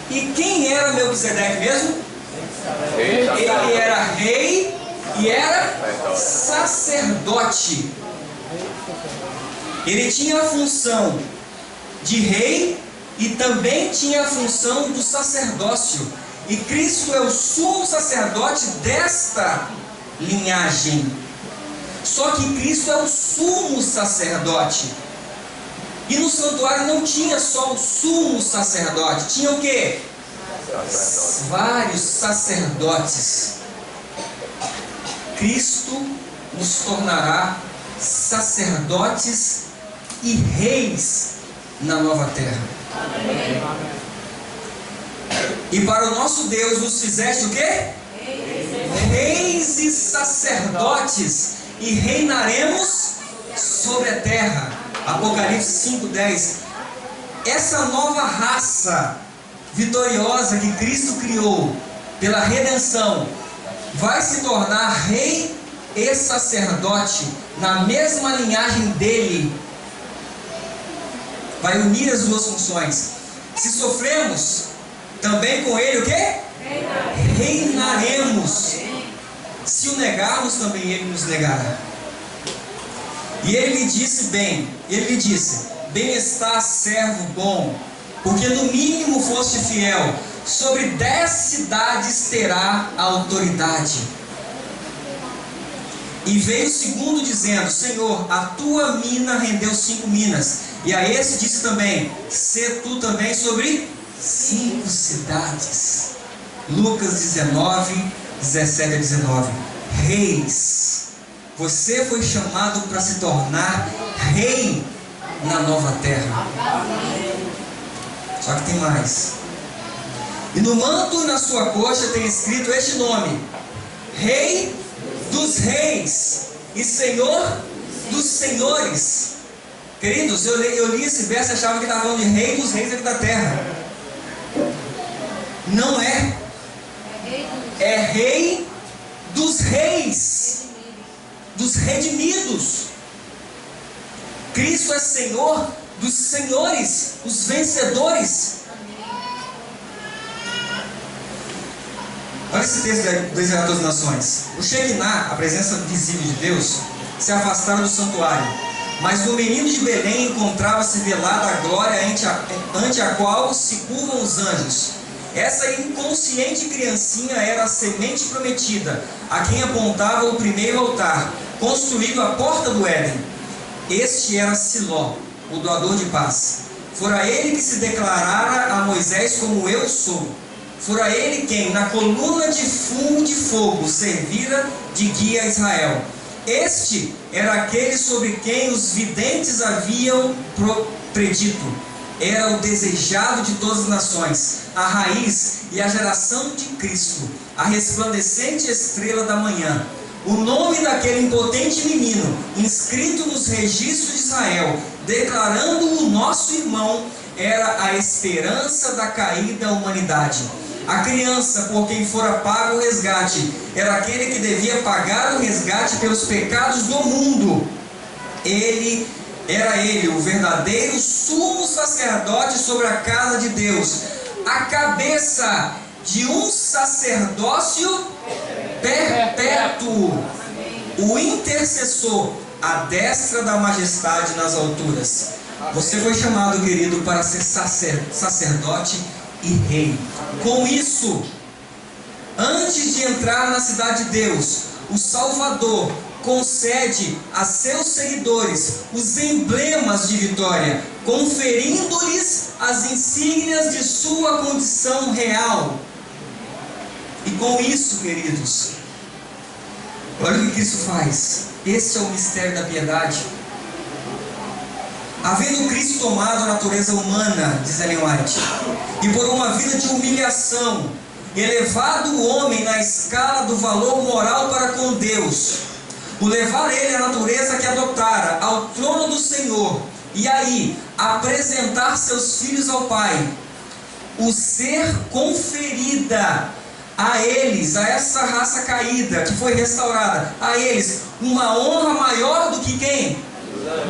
E quem era Melquisedeque mesmo? Ele era rei e era sacerdote. Ele tinha a função de rei e também tinha a função do sacerdócio. E Cristo é o sumo sacerdote desta linhagem. Só que Cristo é o sumo sacerdote. E no santuário não tinha só o sumo sacerdote, tinha o quê? Vários sacerdotes. Cristo nos tornará sacerdotes e reis na nova terra. Amém. E para o nosso Deus nos fizeste o quê? Reis e sacerdotes, e reinaremos sobre a terra. Apocalipse 5:10. Essa nova raça vitoriosa que Cristo criou pela redenção vai se tornar rei e sacerdote na mesma linhagem dele. Vai unir as duas funções. Se sofremos, também com ele o quê? Reinaremos. Se o negarmos, também ele nos negará. E ele lhe disse bem está, servo bom, porque no mínimo foste fiel, sobre 10 cidades terá autoridade. E veio o segundo dizendo: Senhor, a tua mina rendeu 5 minas. E a esse disse também: sê tu também sobre 5 cidades. Lucas 19, 17 a 19. Reis, você foi chamado para se tornar rei na nova terra. Só que tem mais. E no manto e na sua coxa tem escrito este nome: Rei dos reis e Senhor dos senhores. Queridos, eu li esse verso e achava que estava falando de rei dos reis aqui da terra. Não é. É rei dos reis, dos redimidos. Cristo é Senhor dos senhores, os vencedores. Olha esse texto do Israel das Nações. O Shekinah, a presença visível de Deus, se afastaram do santuário, mas no menino de Belém encontrava-se velada a glória ante a qual se curvam os anjos. Essa inconsciente criancinha era a semente prometida, a quem apontava o primeiro altar, construído à porta do Éden. Este era Siló, o doador de paz. Fora ele que se declarara a Moisés como eu sou. Fora ele quem, na coluna de fumo de fogo, servira de guia a Israel. Este era aquele sobre quem os videntes haviam predito. Era o desejado de todas as nações, a raiz e a geração de Cristo, a resplandecente estrela da manhã. O nome daquele impotente menino, inscrito nos registros de Israel, declarando o nosso irmão, era a esperança da caída humanidade. A criança por quem fora pago o resgate, era aquele que devia pagar o resgate pelos pecados do mundo. Era ele, o verdadeiro sumo sacerdote sobre a casa de Deus, a cabeça de um sacerdócio perpétuo, o intercessor, à destra da majestade nas alturas. Você foi chamado, querido, para ser sacerdote e rei. Com isso, antes de entrar na cidade de Deus, o Salvador concede a seus seguidores os emblemas de vitória, conferindo-lhes as insígnias de sua condição real. E com isso, queridos, olha o que Cristo faz. Esse é o mistério da piedade. Havendo Cristo tomado a natureza humana, diz Ellen White, e por uma vida de humilhação, elevado o homem na escala do valor moral para com Deus, o levar ele à natureza que adotara, ao trono do Senhor, e aí apresentar seus filhos ao Pai, o ser conferida a eles, a essa raça caída que foi restaurada, a eles, uma honra maior do que quem?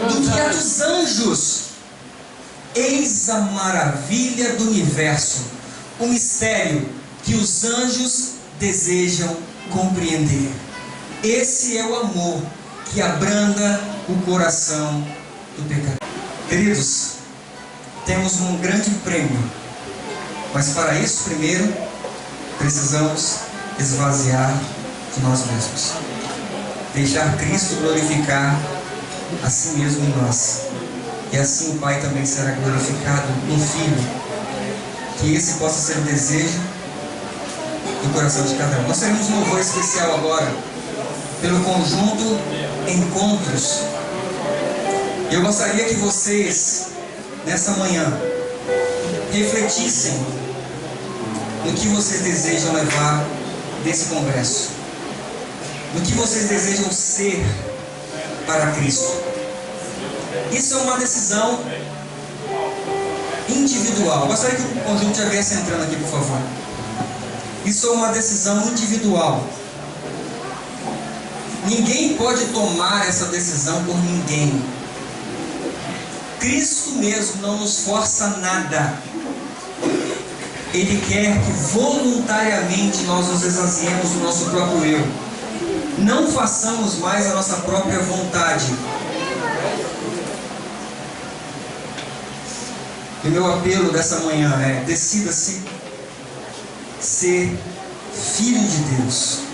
Do que a dos anjos. Eis a maravilha do universo, o mistério que os anjos desejam compreender. Esse é o amor que abranda o coração do pecador. Queridos, temos um grande prêmio, mas para isso, primeiro, precisamos esvaziar de nós mesmos. Deixar Cristo glorificar a si mesmo em nós. E assim o Pai também será glorificado no Filho. Que esse possa ser o desejo do coração de cada um. Nós teremos um louvor especial agora, pelo conjunto Encontros. E eu gostaria que vocês, nessa manhã, refletissem no que vocês desejam levar desse congresso, no que vocês desejam ser para Cristo. Isso é uma decisão individual. Eu gostaria que o conjunto já viesse entrando aqui, por favor. Isso é uma decisão individual. Ninguém pode tomar essa decisão por ninguém. Cristo mesmo não nos força nada. Ele quer que voluntariamente nós nos esvaziemos do nosso próprio eu. Não façamos mais a nossa própria vontade. E meu apelo dessa manhã é: decida-se ser filho de Deus.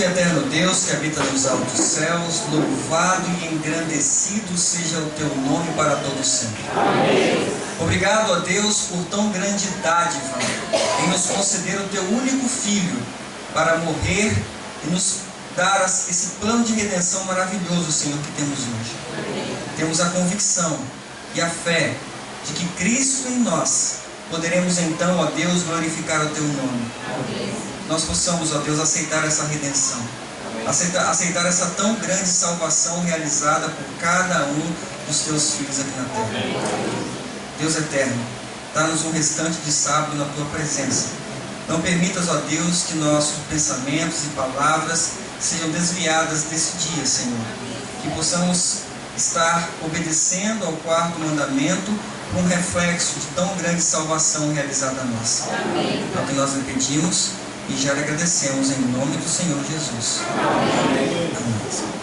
e eterno Deus que habita nos altos céus, louvado e engrandecido seja o teu nome para todo sempre. Amém. Obrigado a Deus por tão grande dádiva em nos conceder o teu único filho para morrer e nos dar esse plano de redenção maravilhoso, Senhor, que temos hoje. Amém. Temos a convicção e a fé de que Cristo em nós poderemos então, ó Deus, glorificar o teu nome. Amém. Nós possamos, ó Deus, aceitar essa redenção, aceitar essa tão grande salvação realizada por cada um dos teus filhos aqui na terra. Amém. Deus eterno, dá-nos um restante de sábado na tua presença. Não permitas, ó Deus, que nossos pensamentos e palavras sejam desviadas desse dia, Senhor. Que possamos estar obedecendo ao quarto mandamento por um reflexo de tão grande salvação realizada a nós. Amém. É o que nós lhe pedimos e já lhe agradecemos em nome do Senhor Jesus. Amém. Amém.